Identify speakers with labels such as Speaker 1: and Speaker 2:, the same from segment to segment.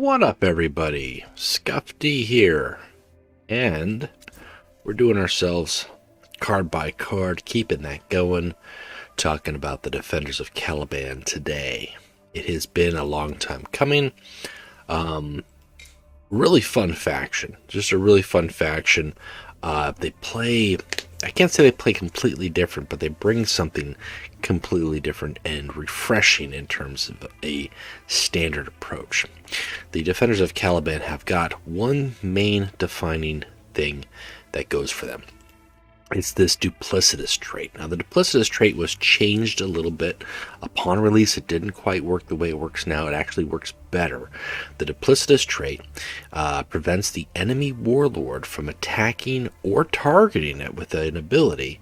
Speaker 1: What up, everybody? Scuff D here, and we're doing ourselves card by card, keeping that going, talking about the Defenders of Caliban today. It has been a long time coming. Really fun faction, just a really fun faction. They play, I can't say they play completely different, but they bring something completely different and refreshing in terms of a standard approach. The Defenders of Caliban have got one main defining thing that goes for them. It's this Duplicitous trait. Now, the Duplicitous trait was changed a little bit upon release. It didn't quite work the way it works now. It actually works better. The Duplicitous trait prevents the enemy Warlord from attacking or targeting it with an ability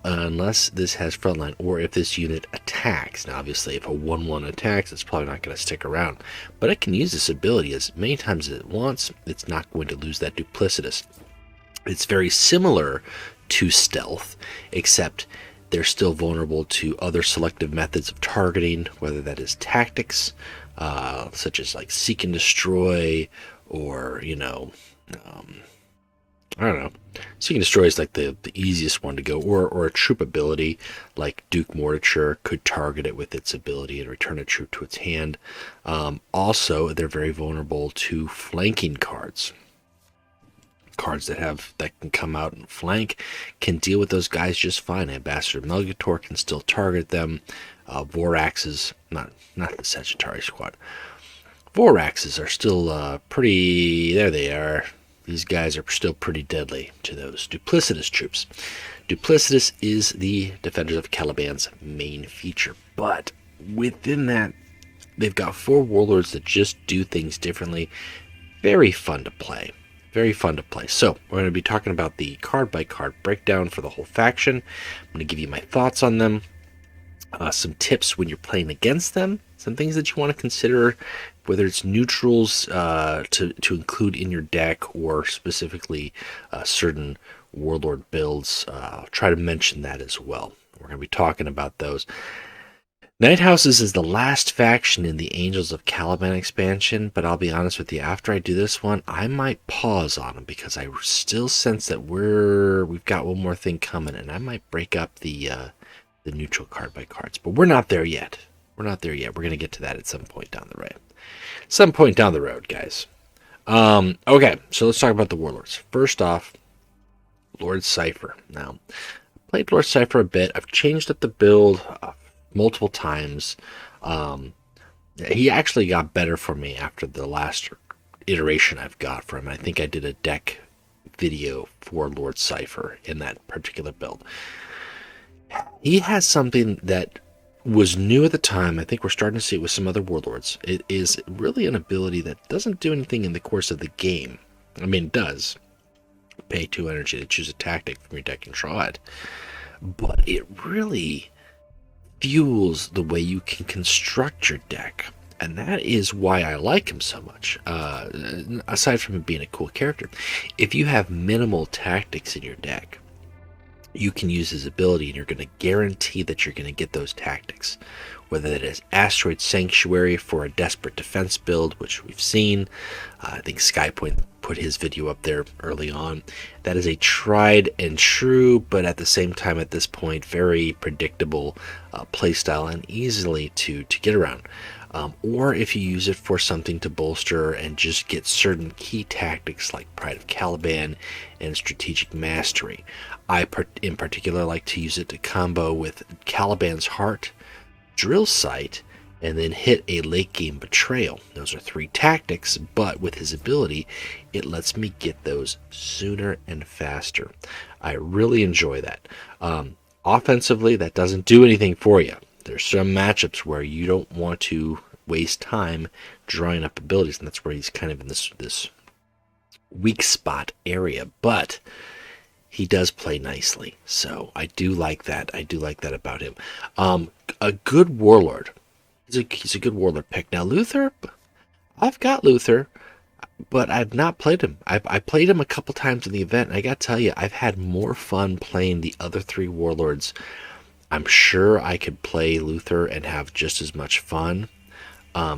Speaker 1: unless this has frontline or if this unit attacks. Now, obviously, if a 1-1 attacks, it's probably not going to stick around. But it can use this ability as many times as it wants. It's not going to lose that Duplicitous. It's very similar to stealth, except they're still vulnerable to other selective methods of targeting, whether that is tactics, such as like seek and destroy, or, I don't know. Seek and destroy is like the easiest one to go, or a troop ability like Duke Mortimer could target it with its ability and return a troop to its hand. Also, they're very vulnerable to flanking cards. Cards that can come out and flank can deal with those guys just fine. Ambassador Melgator can still target them. Voraxes, not the Sagittarius squad. Voraxes are still pretty. There they are. These guys are still pretty deadly to those Duplicitous troops. Duplicitous is the Defenders of Caliban's main feature, but within that, they've got 4 warlords that just do things differently. Very fun to play. Very fun to play. So, we're going to be talking about the card-by-card breakdown for the whole faction. I'm going to give you my thoughts on them, some tips when you're playing against them, some things that you want to consider, whether it's neutrals to include in your deck or specifically certain Warlord builds. I'll try to mention that as well. We're going to be talking about those. Night Houses is the last faction in the Angels of Caliban expansion, but I'll be honest with you, after I do this one, I might pause on them because I still sense that we've got one more thing coming, and I might break up the neutral card by cards. But we're not there yet. We're not there yet. We're going to get to that at some point down the road. Some point down the road, guys. Okay, so let's talk about the Warlords. First off, Lord Cypher. Now, I played Lord Cypher a bit. I've changed up the build multiple times. He actually got better for me after the last iteration I've got for him. I think I did a deck video for Lord Cypher in that particular build. He has something that was new at the time. I think we're starting to see it with some other warlords. It is really an ability that doesn't do anything in the course of the game. I mean, it does. Pay 2 energy to choose a tactic from your deck and draw it. But it really fuels the way you can construct your deck, and that is why I like him so much. Aside from him being a cool character, if you have minimal tactics in your deck, you can use his ability and you're going to guarantee that you're going to get those tactics, whether that is Asteroid Sanctuary for a desperate defense build, which we've seen. I think Skypoint put his video up there early on. That is a tried and true, but at the same time at this point very predictable playstyle and easily to get around. Or if you use it for something to bolster and just get certain key tactics like Pride of Caliban and Strategic Mastery. I in particular like to use it to combo with Caliban's Heart, Drill Sight, and then hit a late game Betrayal. Those are 3 tactics, but with his ability, it lets me get those sooner and faster. I really enjoy that. Offensively, that doesn't do anything for you. There's some matchups where you don't want to waste time drawing up abilities, and that's where he's kind of in this weak spot area, but he does play nicely, so I do like that. I do like that about him. A good Warlord. He's a good Warlord pick. Now, Luthor, I've got Luthor, but I've not played him. I played him a couple times in the event, and I got to tell you, I've had more fun playing the other 3 Warlords. I'm sure I could play Luthor and have just as much fun.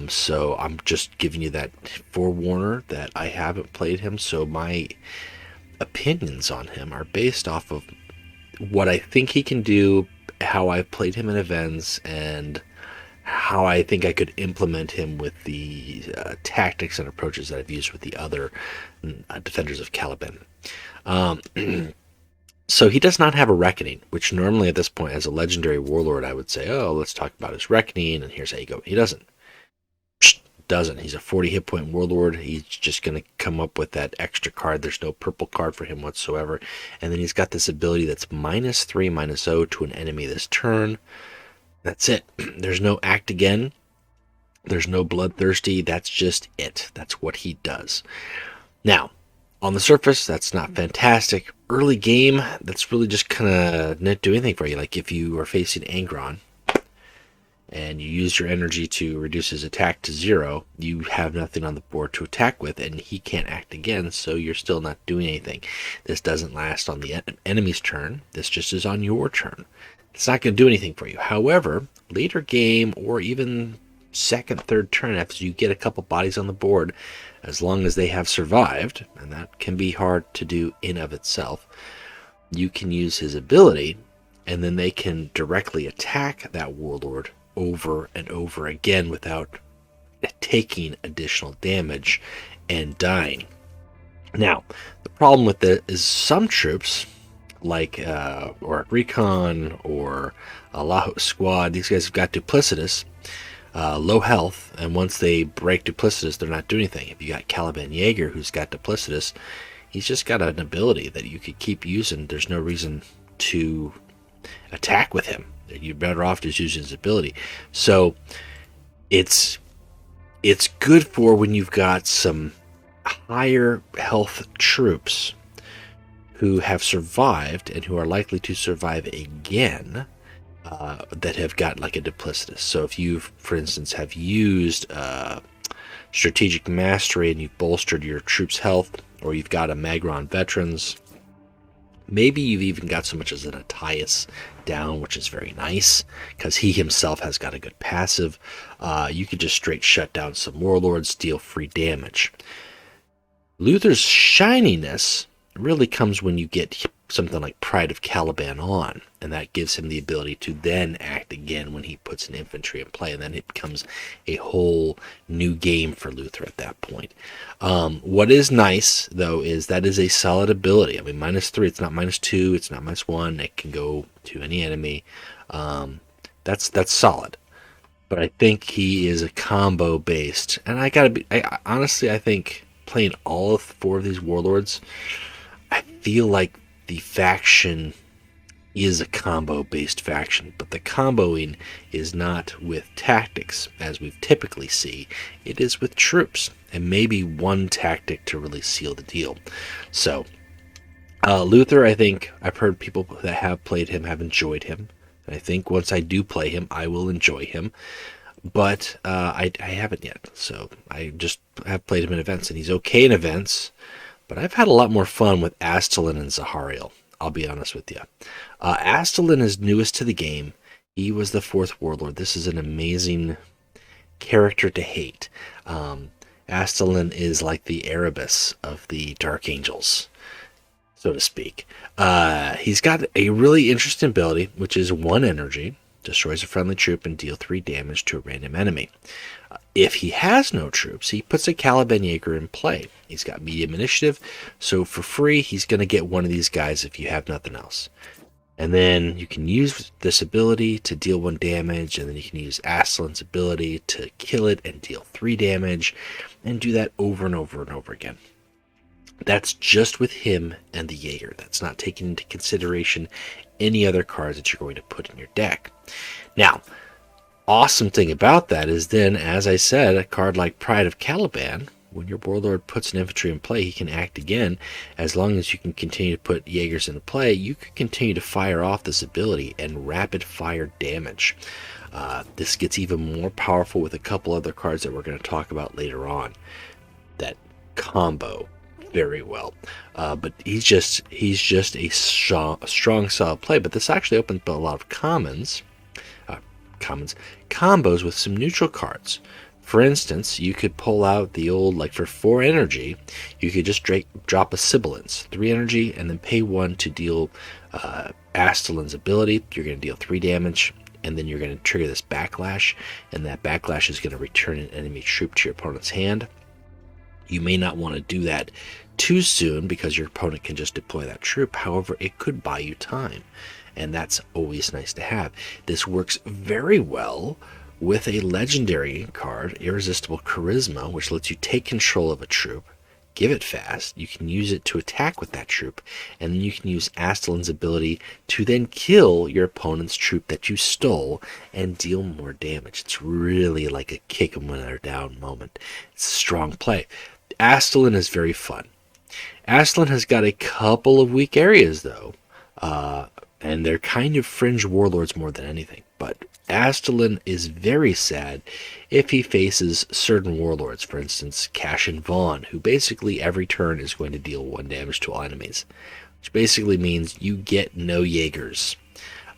Speaker 1: So I'm just giving you that forewarner that I haven't played him, so my opinions on him are based off of what I think he can do, how I've played him in events, and how I think I could implement him with the tactics and approaches that I've used with the other Defenders of Caliban. Um, so he does not have a Reckoning, which normally at this point, as a legendary warlord, I would say, oh, let's talk about his Reckoning, and here's how you go. He doesn't. He's a 40 hit point warlord. He's just going to come up with that extra card. There's no purple card for him whatsoever. And then he's got this ability that's -3, -0 to an enemy this turn. That's it. There's no act again. There's no bloodthirsty. That's just it. That's what he does. Now, on the surface, that's not fantastic. Early game, that's really just kind of not do anything for you. Like if you are facing Angron and you use your energy to reduce his attack to 0, you have nothing on the board to attack with, and he can't act again, so you're still not doing anything. This doesn't last on the enemy's turn. This just is on your turn. It's not going to do anything for you. However, later game or even second, third turn, after you get a couple bodies on the board, as long as they have survived, and that can be hard to do in of itself, you can use his ability, and then they can directly attack that warlord over and over again without taking additional damage and dying. Now, the problem with it is some troops, like or Recon or Laho Squad, these guys have got Duplicitous, low health, and once they break Duplicitous, they're not doing anything. If you got Caliban Jaeger, who's got Duplicitous, he's just got an ability that you could keep using. There's no reason to attack with him. You're better off just using his ability. So it's good for when you've got some higher health troops who have survived and who are likely to survive again, that have got like a Duplicitous. So if you, for instance, have used strategic mastery and you've bolstered your troops' health, or you've got a Magron Veterans, maybe you've even got so much as an Attias down, which is very nice because he himself has got a good passive. You could just straight shut down some warlords, deal free damage. Luthor's shininess really comes when you get something like Pride of Caliban on, and that gives him the ability to then act again when he puts an infantry in play, and then it becomes a whole new game for Luthor at that point. What is nice, though, is that is a solid ability. I mean, -3, it's not -2, it's not -1, it can go to any enemy. That's solid. But I think he is a combo based, and honestly, I think playing all 4 of these warlords, I feel like the faction is a combo-based faction, but the comboing is not with tactics, as we typically see. It is with troops, and maybe one tactic to really seal the deal. So, Luthor, I think I've heard people that have played him have enjoyed him. And I think once I do play him, I will enjoy him. But I haven't yet, so I just have played him in events, and he's okay in events. But I've had a lot more fun with Astalin and Zahariel, I'll be honest with you. Astalin is newest to the game. He was the 4th warlord. This is an amazing character to hate. Astalin is like the Erebus of the Dark Angels, so to speak. He's got a really interesting ability, which is 1 energy, destroys a friendly troop and deal 3 damage to a random enemy. If he has no troops, he puts a Caliban Jaeger in play. He's got medium initiative, so for free, he's going to get one of these guys if you have nothing else. And then you can use this ability to deal 1 damage, and then you can use Astalin's ability to kill it and deal 3 damage, and do that over and over and over again. That's just with him and the Jaeger. That's not taking into consideration any other cards that you're going to put in your deck. Now, awesome thing about that is then, as I said, a card like Pride of Caliban, when your warlord puts an infantry in play, he can act again. As long as you can continue to put Jaegers into play, you can continue to fire off this ability and rapid fire damage. This gets even more powerful with a couple other cards that we're going to talk about later on that combo very well. But he's just a strong solid play. But this actually opens up a lot of combos with some neutral cards. For instance, you could pull out the old, like for 4 energy, you could just drop a Sibilance, 3 energy, and then pay 1 to deal Astellan's ability. You're going to deal 3 damage, and then you're going to trigger this backlash, and that backlash is going to return an enemy troop to your opponent's hand. You may not want to do that too soon because your opponent can just deploy that troop. However, it could buy you time, and that's always nice to have. This works very well with a legendary card, Irresistible Charisma, which lets you take control of a troop, give it fast, you can use it to attack with that troop, and then you can use Astellan's ability to then kill your opponent's troop that you stole and deal more damage. It's really like a kick 'em when they're down moment. It's a strong play. Astellan is very fun. Astellan has got a couple of weak areas, though, and they're kind of fringe warlords more than anything. But Astellan is very sad if he faces certain warlords, for instance, Cash and Vaughn, who basically every turn is going to deal 1 damage to all enemies, which basically means you get no Jaegers.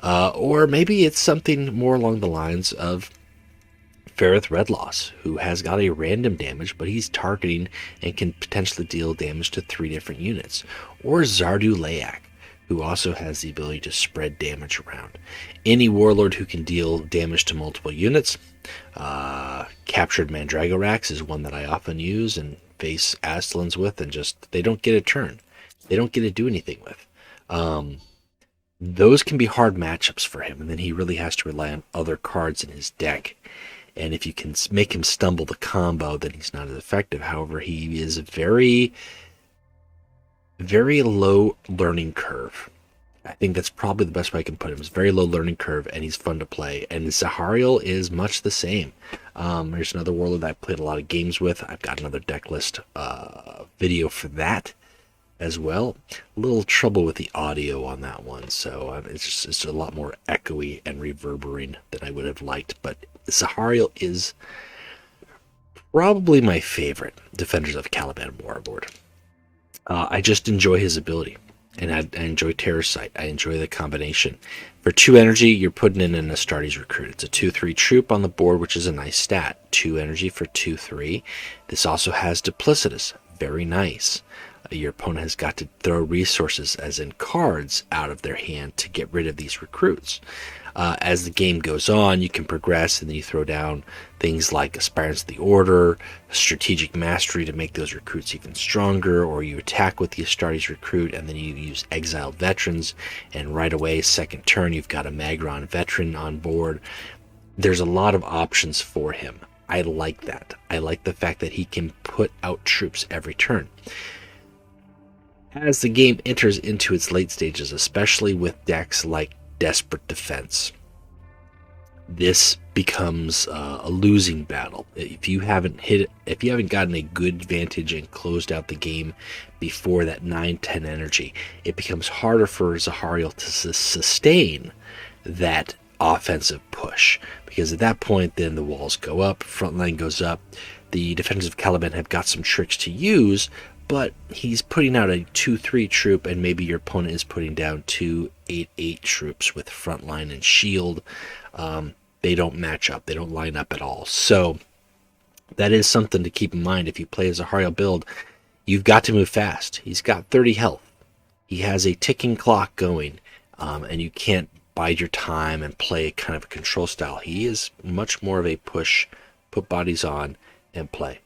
Speaker 1: Or maybe it's something more along the lines of Ferrith Redloss, who has got a random damage, but he's targeting and can potentially deal damage to 3 different units. Or Zardu Layak, who also has the ability to spread damage around. Any warlord who can deal damage to multiple units. Captured Mandragorax is one that I often use and face Astlans with, and just, they don't get a turn. They don't get to do anything with. Those can be hard matchups for him, and then he really has to rely on other cards in his deck. And if you can make him stumble the combo, then he's not as effective. However, he is a very, very low learning curve. I think that's probably the best way I can put him. It's very low learning curve, and he's fun to play. And Zahariel is much the same. There's another warlord that I played a lot of games with. I've got another deck list video for that as well. A little trouble with the audio on that one, so it's a lot more echoey and reverberating than I would have liked. But Zahariel is probably my favorite Defenders of Caliban warlord. I just enjoy his ability, and I enjoy Terror Sight. I enjoy the combination. For 2 energy, you're putting in an Astartes Recruit. It's a 2/3 troop on the board, which is a nice stat. 2 energy for 2/3. This also has Duplicitous. Very nice. Your opponent has got to throw resources, as in cards, out of their hand to get rid of these recruits. As the game goes on, you can progress, and then you throw down things like Aspirants of the Order, Strategic Mastery to make those recruits even stronger, or you attack with the Astartes Recruit, and then you use Exiled Veterans, and right away, second turn, you've got a Magron Veteran on board. There's a lot of options for him. I like that. I like the fact that he can put out troops every turn. As the game enters into its late stages, especially with decks like Desperate Defense, this becomes a losing battle. If you haven't gotten a good vantage and closed out the game before that 9-10 energy, it becomes harder for Zahariel to sustain that offensive push, because at that point then the walls go up, front line goes up. The Defenders of Caliban have got some tricks to use, but he's putting out a 2/3 troop, and maybe your opponent is putting down 2 8/8 troops with frontline and shield. They don't match up. They don't line up at all. So that is something to keep in mind. If you play a Zahariel build, you've got to move fast. He's got 30 health. He has a ticking clock going, and you can't bide your time and play kind of a control style. He is much more of a push, put bodies on, and play.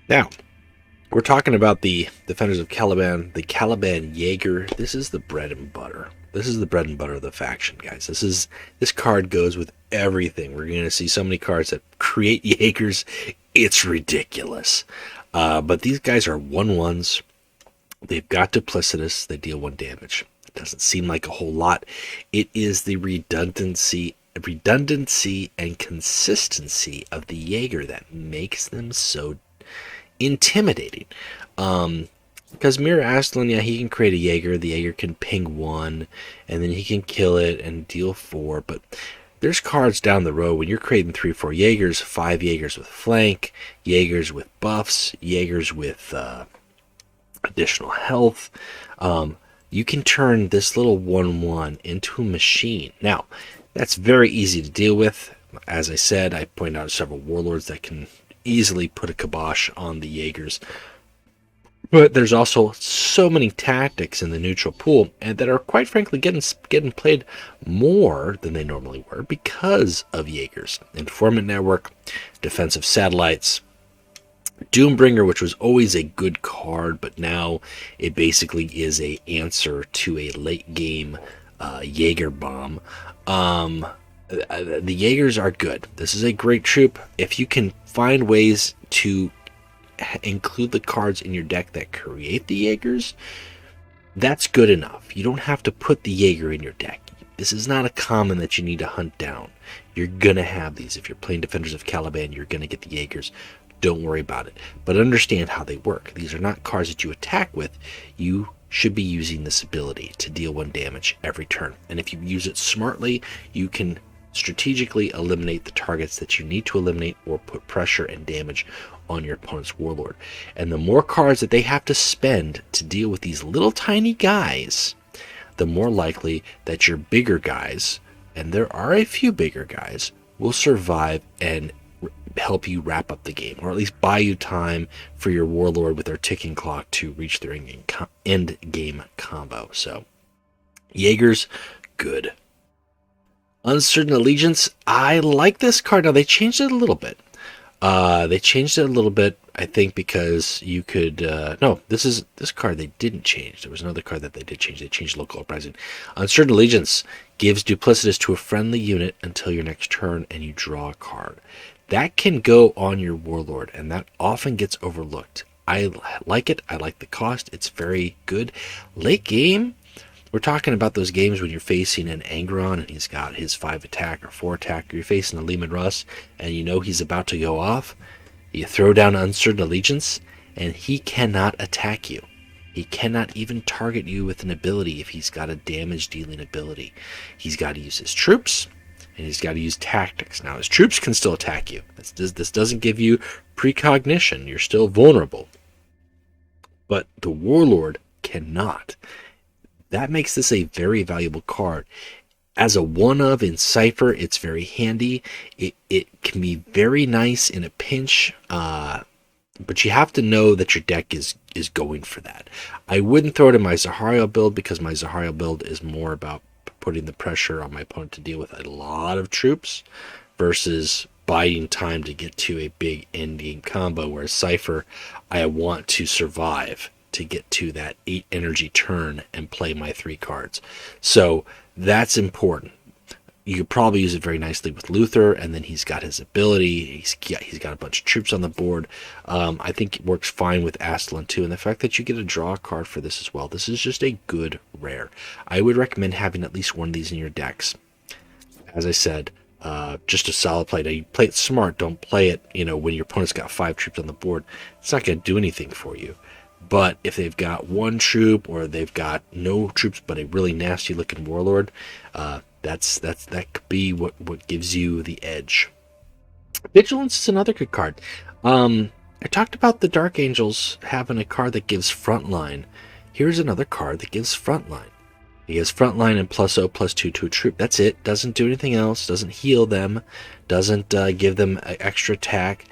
Speaker 1: Now, we're talking about the Defenders of Caliban, the Caliban Jaeger. This is the bread and butter. This is the bread and butter of the faction, guys. This card goes with everything. We're going to see so many cards that create Jaegers. It's ridiculous. But these guys are 1/1s. They've got Duplicitous. They deal 1 damage. It doesn't seem like a whole lot. It is the redundancy and consistency of the Jaeger that makes them so intimidating. Because Mirror Aslan, yeah, he can create a Jaeger. The Jaeger can ping 1, and then he can kill it and deal 4. But there's cards down the road when you're creating 3, 4 Jaegers, 5 Jaegers with flank, Jaegers with buffs, Jaegers with additional health. You can turn this little 1/1 into a machine. Now, that's very easy to deal with. As I said, I pointed out several Warlords that can easily put a kibosh on the Jaegers. But there's also so many tactics in the neutral pool and that are quite frankly getting played more than they normally were because of Jaegers. Informant Network, Defensive Satellites, Doombringer, which was always a good card, but now it basically is a answer to a late game Jaeger bomb. The Jaegers are good. This is a great troop. If you can find ways to include the cards in your deck that create the Jaegers, that's good enough. You don't have to put the Jaeger in your deck. This is not a common that you need to hunt down. You're gonna have these. If you're playing Defenders of Caliban, you're gonna get the Jaegers. Don't worry about it. But understand how they work. These are not cards that you attack with. You should be using this ability to deal 1 damage every turn. And if you use it smartly, you can strategically eliminate the targets that you need to eliminate or put pressure and damage on your opponent's Warlord. And the more cards that they have to spend to deal with these little tiny guys, the more likely that your bigger guys, and there are a few bigger guys, will survive and help you wrap up the game, or at least buy you time for your Warlord with their ticking clock to reach their end game combo. So, Jaegers, good. Uncertain Allegiance, I like this card. Now, they changed it a little bit. I think, because you could... no, this card they didn't change. There was another card that they did change. They changed Local Uprising. Uncertain Allegiance gives Duplicitous to a friendly unit until your next turn, and you draw a card. That can go on your Warlord, and that often gets overlooked. I like it. I like the cost. It's very good. Late game, we're talking about those games when you're facing an Angron and he's got his 5 attack or 4 attack, or you're facing a Lehman Russ and you know he's about to go off. You throw down Uncertain Allegiance and he cannot attack you. He cannot even target you with an ability if he's got a damage dealing ability. He's got to use his troops and he's got to use tactics. Now his troops can still attack you. This doesn't give you precognition. You're still vulnerable. But the Warlord cannot. That makes this a very valuable card. As a one-of in Cypher, it's very handy. It can be very nice in a pinch, but you have to know that your deck is going for that. I wouldn't throw it in my Zahariel build because my Zahariel build is more about putting the pressure on my opponent to deal with a lot of troops versus buying time to get to a big endgame combo, whereas Cypher, I want to survive to get to that 8 energy turn and play my 3 cards. So that's important. You could probably use it very nicely with Luthor, and then he's got his ability. He's got a bunch of troops on the board. I think it works fine with Aslan too, and the fact that you get a draw card for this as well. This is just a good rare. I would recommend having at least one of these in your decks. As I said, just a solid play. Now, you play it smart. Don't play it, when your opponent's got 5 troops on the board. It's not going to do anything for you. But if they've got 1 troop or they've got no troops but a really nasty looking Warlord, that could be what gives you the edge. Vigilance is another good card. I talked about the Dark Angels having a card that gives frontline. Here's another card that gives frontline. It gives frontline and +0/+2 to a troop. That's it. Doesn't do anything else. Doesn't heal them. Doesn't give them extra attack.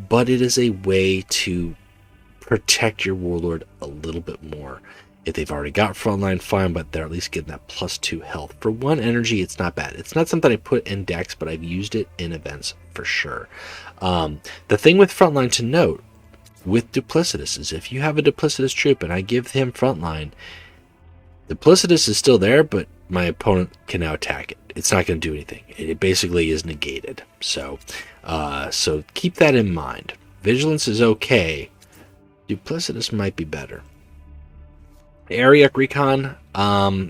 Speaker 1: But it is a way to protect your Warlord a little bit more. If they've already got frontline, fine, but they're at least getting that +2 health. For 1 energy, it's not bad. It's not something I put in decks, but I've used it in events for sure. The thing with frontline to note with Duplicitous is if you have a Duplicitous troop and I give him frontline, Duplicitous is still there, but my opponent can now attack it. It's not going to do anything. It basically is negated. So keep that in mind. Vigilance is okay. Duplicitous might be better. Ariok Recon,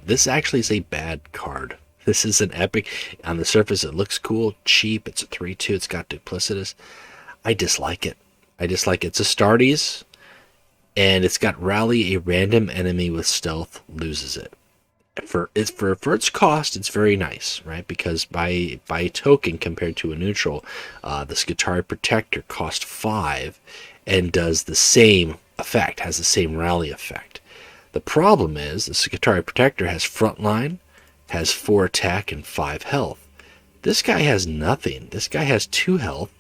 Speaker 1: this actually is a bad card. This is an epic. On the surface, it looks cool, cheap. It's a 3/2. It's got Duplicitous. I dislike it. It's Astartes. and it's got rally. A random enemy with stealth loses it. For its cost, it's very nice, right? Because by token compared to a neutral, the Skitarii Protector costs 5 and does the same effect, has the same rally effect. The problem is the Skitarii Protector has frontline, has 4 attack and 5 health. This guy has nothing. This guy has 2 health.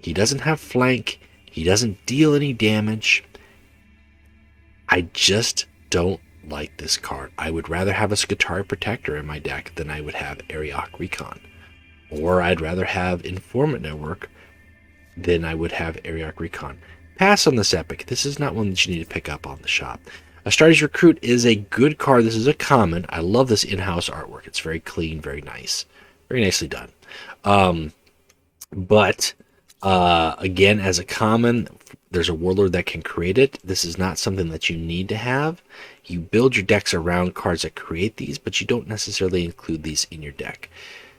Speaker 1: He doesn't have flank. He doesn't deal any damage. I just don't like this card. I would rather have a Skitarii Protector in my deck than I would have Ariok Recon. Or I'd rather have Informant Network than I would have Ariok Recon. Pass on this epic. This is not one that you need to pick up on the shop. Astartes Recruit is a good card. This is a common. I love this in-house artwork. It's very clean, very nice. Very nicely done. But again, as a common, there's a Warlord that can create it. This is not something that you need to have. You build your decks around cards that create these, but you don't necessarily include these in your deck.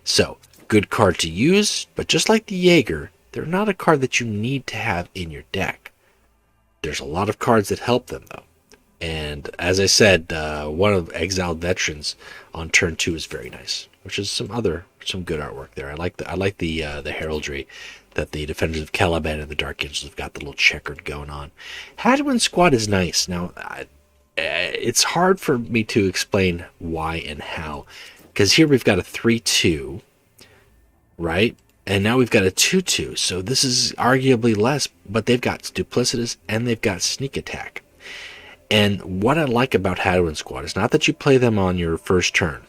Speaker 1: So, good card to use, but just like the Jaeger, they're not a card that you need to have in your deck. There's a lot of cards that help them, though. And as I said, one of Exiled Veterans on turn 2 is very nice, which is some good artwork there. I like the heraldry that the Defenders of Caliban and the Dark Angels have got, the little checkered going on. Hadwin Squad is nice. Now, it's hard for me to explain why and how, because here we've got a 3/2, right? And now we've got a 2/2. So this is arguably less, but they've got Duplicitous and they've got Sneak Attack. And what I like about Hadwin Squad is not that you play them on your first turn.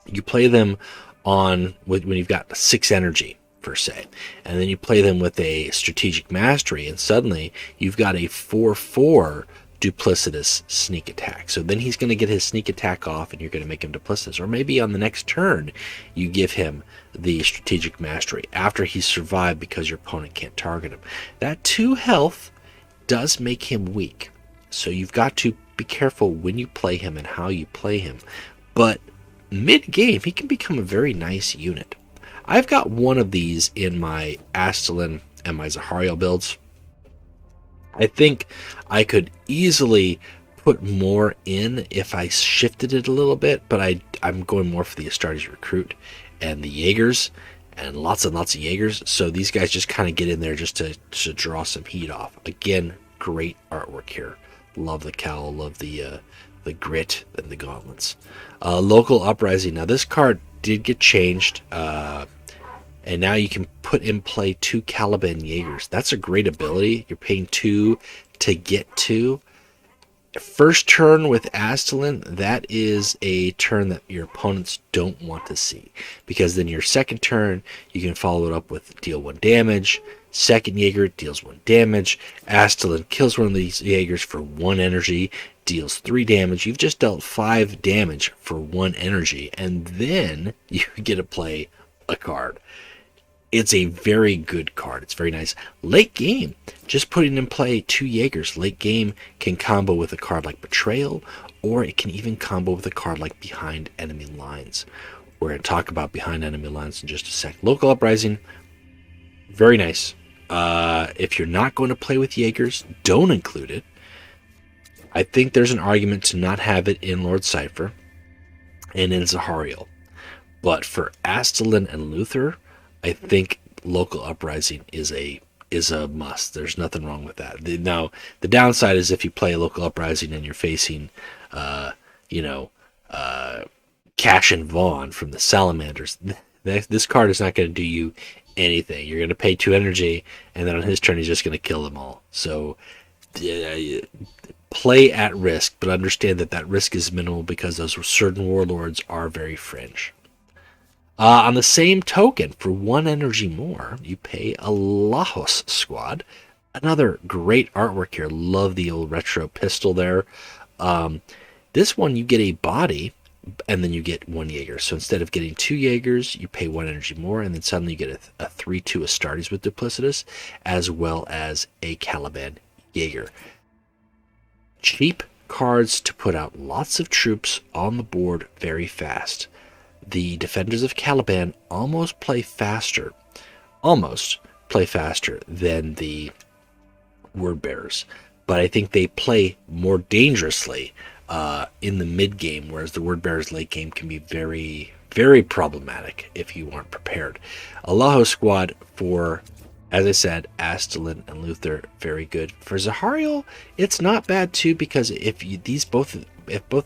Speaker 1: You play them on when you've got 6 energy, per se. And then you play them with a Strategic Mastery, and suddenly you've got a 4/4 Duplicitous Sneak Attack. So then he's going to get his Sneak Attack off, and you're going to make him Duplicitous. Or maybe on the next turn, you give him the Strategic Mastery after he's survived because your opponent can't target him. That 2 health does make him weak. So you've got to be careful when you play him and how you play him. But mid-game, he can become a very nice unit. I've got one of these in my Astalin and my Zahariel builds. I think I could easily put more in if I shifted it a little bit, but I'm going more for the Astartes Recruit and the Jaegers, and lots of Jaegers. So these guys just kind of get in there just to draw some heat off. Again, great artwork here. Love the cowl, love the grit and the gauntlets. Local Uprising. Now this card did get changed, and now you can put in play 2 Caliban Jaegers. That's a great ability. You're paying 2 to get 2. First turn with Astalin, that is a turn that your opponents don't want to see, because then your second turn you can follow it up with deal 1 damage. Second Jaeger deals 1 damage. Astalin kills one of these Jaegers for 1 energy, deals 3 damage. You've just dealt 5 damage for 1 energy, and then you get to play a card. It's a very good card. It's very nice. Late game, just putting in play 2 Jaegers. Late game can combo with a card like Betrayal, or it can even combo with a card like Behind Enemy Lines. We're going to talk about Behind Enemy Lines in just a sec. Local Uprising, very nice. If you're not going to play with Jaegers, don't include it. I think there's an argument to not have it in Lord Cypher and in Zahariel. But for Astalin and Luthor, I think Local Uprising is a must. There's nothing wrong with that. Now, the downside is if you play Local Uprising and you're facing, Cash and Vaughn from the Salamanders, this card is not going to do you anything. You're going to pay 2 energy, and then on his turn, he's just going to kill them all. So, play at risk, but understand that risk is minimal because those certain warlords are very fringe. On the same token, for 1 energy more, you pay a Lahos Squad. Another great artwork here. Love the old retro pistol there. This one, you get a body, and then you get 1 Jaeger. So instead of getting 2 Jaegers, you pay 1 energy more, and then suddenly you get a 3/2 Astartes with Duplicitous, as well as a Caliban Jaeger. Cheap cards to put out lots of troops on the board very fast. The Defenders of Caliban almost play faster than the Word Bearers. but I think they play more dangerously in the mid game, whereas the Word Bearer's late game can be very, very problematic if you aren't prepared. Allaho squad for, as I said, Astalin and Luthor, very good. For Zahariel, it's not bad too, because if both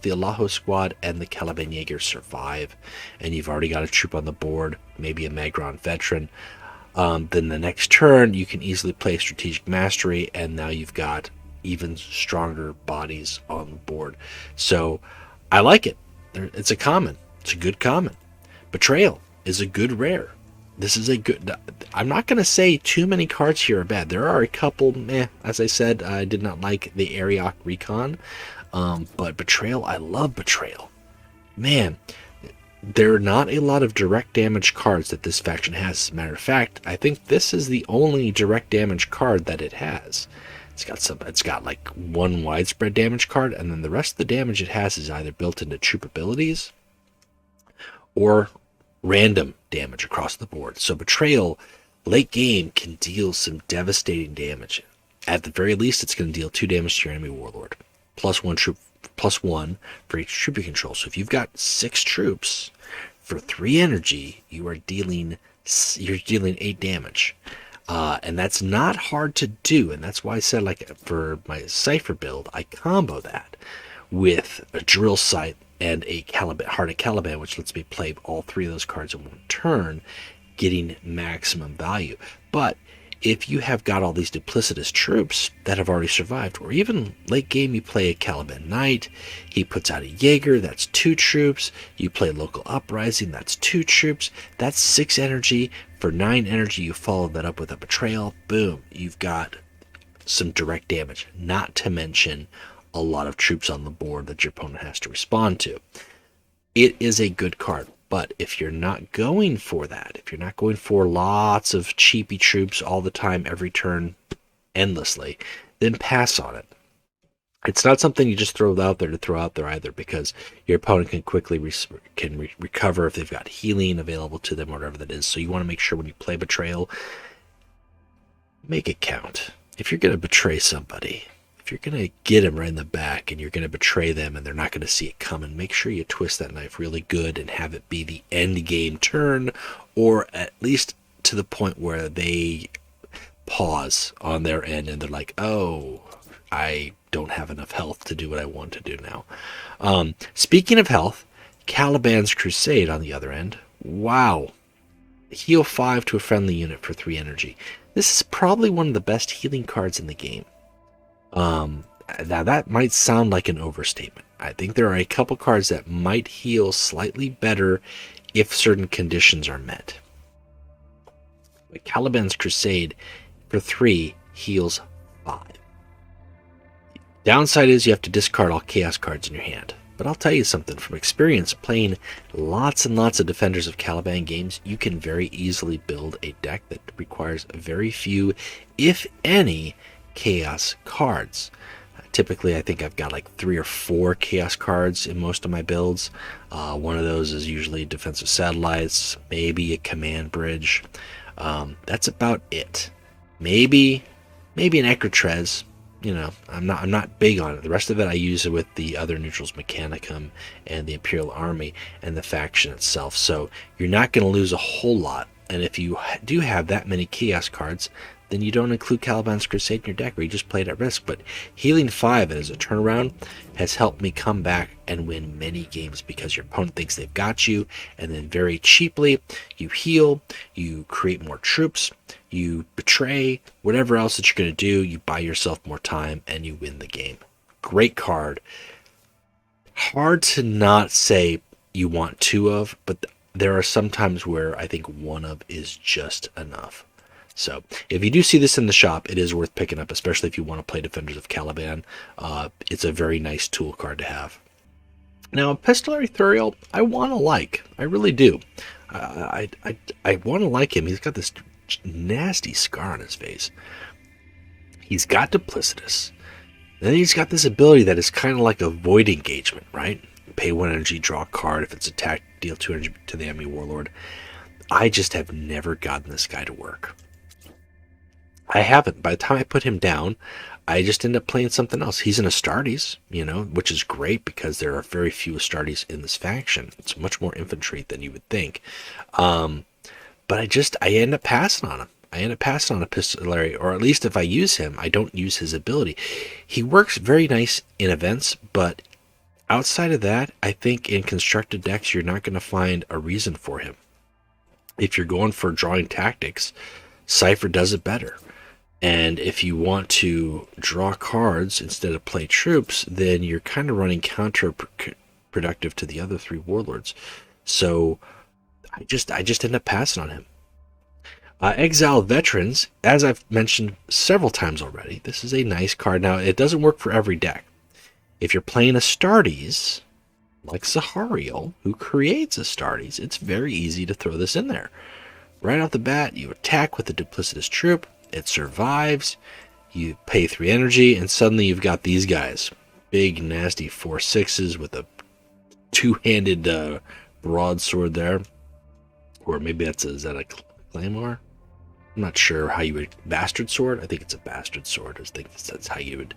Speaker 1: the Allaho squad and the Caliban Jaeger survive, and you've already got a troop on the board, maybe a Magron veteran, then the next turn you can easily play Strategic Mastery, and now you've got even stronger bodies on the board. So I like it. It's a common. It's a good common. Betrayal is a good rare. This is a good... I'm not going to say too many cards here are bad. There are a couple, as I said, I did not like the Ariok Recon. But Betrayal, I love Betrayal. Man, there are not a lot of direct damage cards that this faction has. As a matter of fact, I think this is the only direct damage card that it has. It's got like one widespread damage card, and then the rest of the damage it has is either built into troop abilities or random damage across the board. So Betrayal, late game, can deal some devastating damage. At the very least, it's going to deal 2 damage to your enemy Warlord. +1 for each troop you control. So if you've got 6 troops for 3 energy, you're dealing 8 damage. And that's not hard to do, and that's why I said, like, for my Cypher build, I combo that with a Drill Sight and a Heart of Caliban, which lets me play all 3 of those cards in one turn, getting maximum value. But if you have got all these duplicitous troops that have already survived, or even late game you play a Caliban Knight, he puts out a Jaeger, that's 2 troops, you play Local Uprising, that's 2 troops, that's 6 energy. For 9 energy, you follow that up with a Betrayal, boom, you've got some direct damage, not to mention a lot of troops on the board that your opponent has to respond to. It is a good card. But if you're not going for that, if you're not going for lots of cheapy troops all the time, every turn, endlessly, then pass on it. It's not something you just throw out there to throw out there either, because your opponent can quickly recover if they've got healing available to them, or whatever that is. So you want to make sure when you play Betrayal, make it count. If you're going to betray somebody, if you're going to get them right in the back and you're going to betray them and they're not going to see it coming, make sure you twist that knife really good and have it be the end game turn, or at least to the point where they pause on their end and they're like, oh, I don't have enough health to do what I want to do now. Speaking of health, Caliban's Crusade on the other end. Wow. Heal 5 to a friendly unit for 3 energy. This is probably one of the best healing cards in the game. Now that might sound like an overstatement. I think there are a couple cards that might heal slightly better if certain conditions are met. But Caliban's Crusade for 3 heals 5. Downside is you have to discard all chaos cards in your hand. But I'll tell you something, from experience playing lots and lots of Defenders of Caliban games, you can very easily build a deck that requires very few, if any, chaos cards. Typically, I think I've got like 3 or 4 chaos cards in most of my builds. One of those is usually defensive satellites, maybe a command bridge. That's about it. Maybe an Ecrotrez. You know, I'm not big on it. The rest of it I use it with the other neutrals, Mechanicum and the Imperial Army and the faction itself. So you're not going to lose a whole lot. And if you do have that many chaos cards, then you don't include Caliban's Crusade in your deck, or you just play it at risk. But healing 5 as a turnaround has helped me come back and win many games, because your opponent thinks they've got you, and then very cheaply you heal, you create more troops, you betray, whatever else that you're going to do, you buy yourself more time and you win the game. Great card. Hard to not say you want 2 of, but there are some times where I think 1 of is just enough. So if you do see this in the shop, it is worth picking up, especially if you want to play Defenders of Caliban. It's a very nice tool card to have. Now, Epistolary Thuriel, I want to like. I really do. I want to like him. He's got this nasty scar on his face. He's got Duplicitous. Then he's got this ability that is kind of like a void engagement, right? Pay 1 energy, draw a card. If it's attacked, deal 2 energy to the enemy Warlord. I just have never gotten this guy to work. I haven't. By the time I put him down, I just end up playing something else. He's an Astartes, which is great because there are very few Astartes in this faction. It's much more infantry than you would think. But I end up passing on him. I end up passing on Epistolary, or at least if I use him, I don't use his ability. He works very nice in events, but outside of that, I think in constructed decks, you're not going to find a reason for him. If you're going for drawing tactics, Cypher does it better. And if you want to draw cards instead of play troops, then you're kind of running counterproductive to the other three warlords. So I just end up passing on him. Exiled Veterans, as I've mentioned several times already, this is a nice card. Now, it doesn't work for every deck. If you're playing Astartes, like Zahariel, who creates Astartes, it's very easy to throw this in there. Right off the bat, you attack with the Duplicitous troop, it survives, you pay 3 energy, and suddenly you've got these guys. Big, nasty 4/6s with a 2-handed broadsword there. Or maybe is that a claymore? I'm not sure how you would... Bastard sword? I think it's a bastard sword. I think that's how you would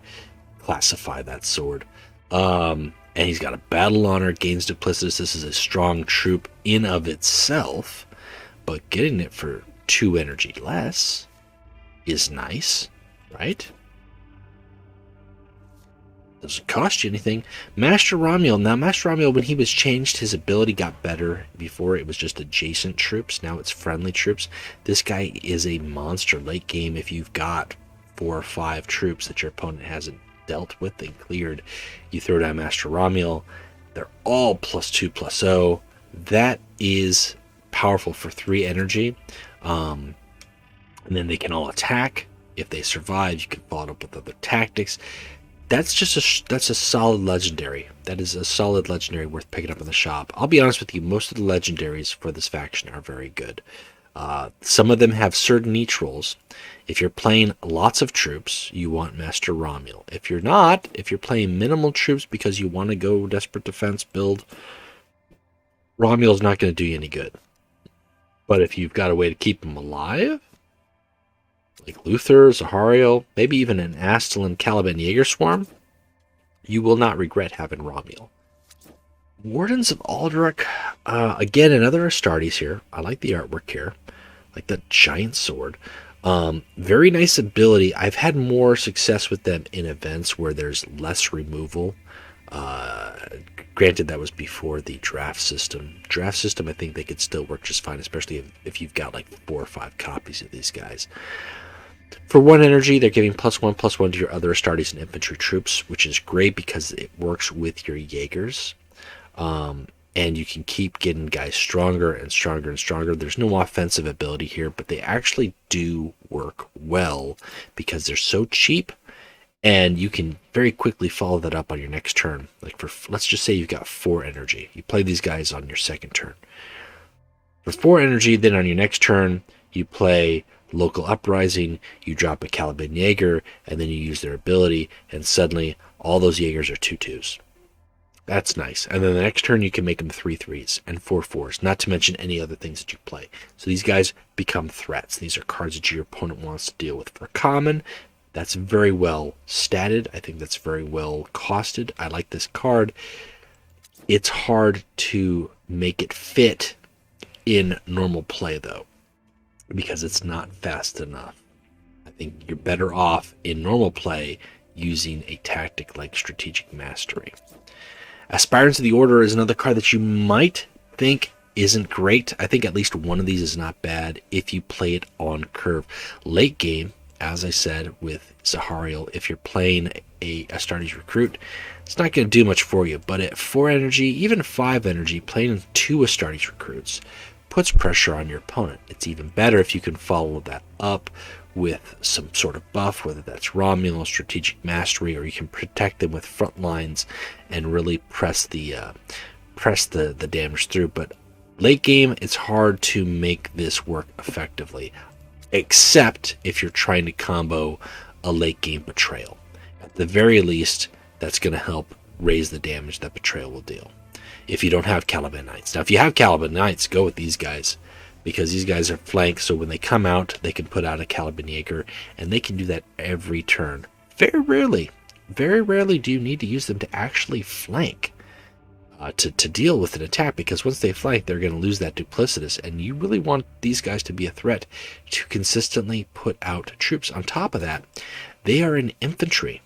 Speaker 1: classify that sword. And he's got a battle honor, gains Duplicitous. This is a strong troop in of itself, but getting it for 2 energy less is nice, right? Doesn't cost you anything. Master Romuald. Now, Master Romuald, when he was changed, his ability got better. Before, it was just adjacent troops. Now it's friendly troops. This guy is a monster late game. If you've got 4 or 5 troops that your opponent hasn't dealt with and cleared, you throw down Master Romuald. They're all +2/+0. That is powerful for 3 energy. And then they can all attack. If they survive, you can follow it up with other tactics. That's a solid legendary. That is a solid legendary worth picking up in the shop. I'll be honest with you, most of the legendaries for this faction are very good. Some of them have certain niche roles. If you're playing lots of troops, you want Master Romuald. If you're not, if you're playing minimal troops because you want to go Desperate Defense build, Romuald's not going to do you any good. But if you've got a way to keep him alive, like Luthor, Zahariel, maybe even an Astalin Caliban Jaeger Swarm, you will not regret having Romuald. Wardens of Aldrich, again, another Astartes here. I like the artwork here. I like the giant sword. Very nice ability. I've had more success with them in events where there's less removal. Granted, that was before the draft system. Draft system, I think they could still work just fine, especially if you've got like 4 or 5 copies of these guys. For 1 energy, they're giving +1/+1 to your other Astartes and infantry troops, which is great because it works with your Jaegers. And you can keep getting guys stronger and stronger and stronger. There's no offensive ability here, but they actually do work well because they're so cheap, and you can very quickly follow that up on your next turn. Like let's just say you've got 4 energy. You play these guys on your second turn. For 4 energy, then on your next turn, you play Local Uprising, you drop a Caliban Jaeger, and then you use their ability, and suddenly all those Jaegers are 2/2s. That's nice. And then the next turn, you can make them 3/3s and 4/4s, not to mention any other things that you play. So these guys become threats. These are cards that your opponent wants to deal with. For common, that's very well statted. I think that's very well costed. I like this card. It's hard to make it fit in normal play, though, because it's not fast enough. I think you're better off in normal play using a tactic like Strategic Mastery. Aspirants of the Order is another card that you might think isn't great. I think at least one of these is not bad if you play it on curve. Late game, as I said with Zahariel, if you're playing a Astartes recruit, it's not going to do much for you. But at 4 energy, even 5 energy, playing 2 Astartes recruits puts pressure on your opponent. It's even better if you can follow that up with some sort of buff, whether that's Romuald, Strategic Mastery, or you can protect them with front lines and really press the damage through. But late game, it's hard to make this work effectively, except if you're trying to combo a late game Betrayal. At the very least, that's going to help raise the damage that Betrayal will deal if you don't have Caliban Knights. Now, if you have Caliban Knights, go with these guys because these guys are flanked, so when they come out, they can put out a Caliban Jaeger, and they can do that every turn. Very rarely do you need to use them to actually flank to deal with an attack, because once they flank, they're going to lose that Duplicitous, and you really want these guys to be a threat to consistently put out troops. On top of that, they are in infantry.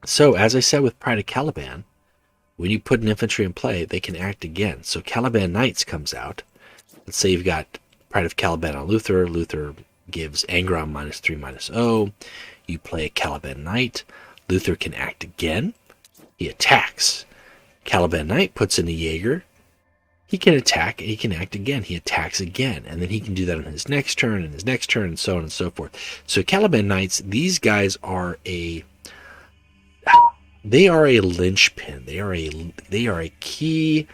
Speaker 1: So, as I said with Pride of Caliban, when you put an infantry in play, they can act again. So Caliban Knights comes out. Let's say you've got Pride of Caliban on Luthor. Luthor gives Angron -3/-0. You play a Caliban Knight. Luthor can act again. He attacks. Caliban Knight puts in a Jaeger. He can attack and he can act again. He attacks again. And then he can do that on his next turn and his next turn and so on and so forth. So Caliban Knights, these guys are a linchpin. They are a key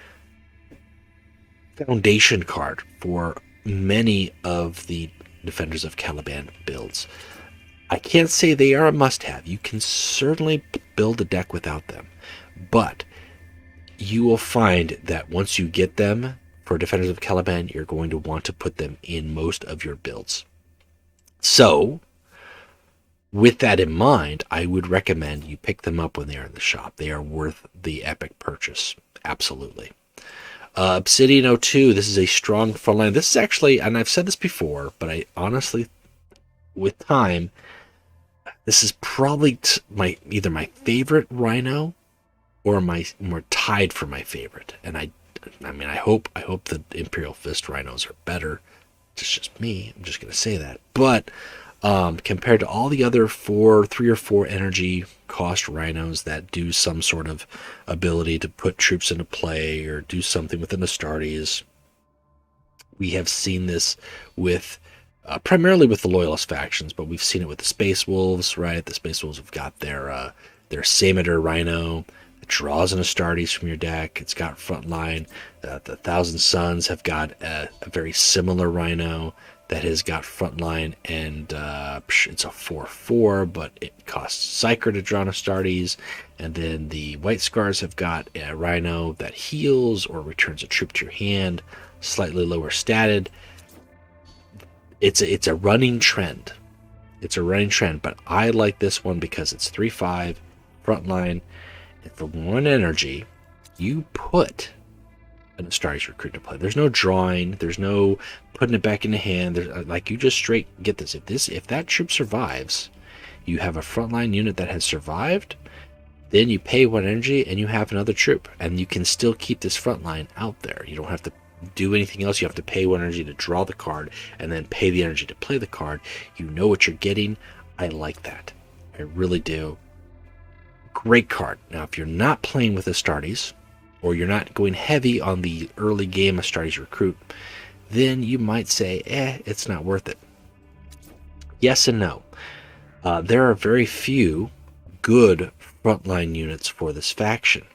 Speaker 1: foundation card for many of the Defenders of Caliban builds. I can't say they are a must-have. You can certainly build a deck without them. But you will find that once you get them for Defenders of Caliban, you're going to want to put them in most of your builds. So, with that in mind, I would recommend you pick them up when they are in the shop. They are worth the epic purchase. Absolutely. Obsidian 02, this is a strong frontline. This is actually, and I've said this before, but I honestly, with time, this is probably either my favorite Rhino or more tied for my favorite. And I hope the Imperial Fist Rhinos are better. It's just me. I'm just going to say that. But compared to all the other 3 or 4 energy cost Rhinos that do some sort of ability to put troops into play or do something within the Astartes, we have seen this with primarily with the Loyalist factions, but we've seen it with the Space Wolves, right? The Space Wolves have got their Sameter Rhino that draws an Astartes from your deck. It's got frontline. The Thousand Suns have got a very similar Rhino that has got frontline, and it's a 4/4, but it costs Psyker to draw an Astartes. And then the White Scars have got a Rhino that heals or returns a troop to your hand, slightly lower statted. It's a running trend. It's a running trend, but I like this one because it's 3/5, frontline, and for 1 energy, you put an Astartes recruit to play. There's no drawing. There's no putting it back in the hand. There's you just straight get this. If that troop survives, you have a frontline unit that has survived. Then you pay 1 energy and you have another troop, and you can still keep this frontline out there. You don't have to do anything else. You have to pay 1 energy to draw the card, and then pay the energy to play the card. You know what you're getting. I like that. I really do. Great card. Now, if you're not playing with Astartes, or you're not going heavy on the early game Astartes recruit, then you might say, it's not worth it. Yes and no. There are very few good frontline units for this faction.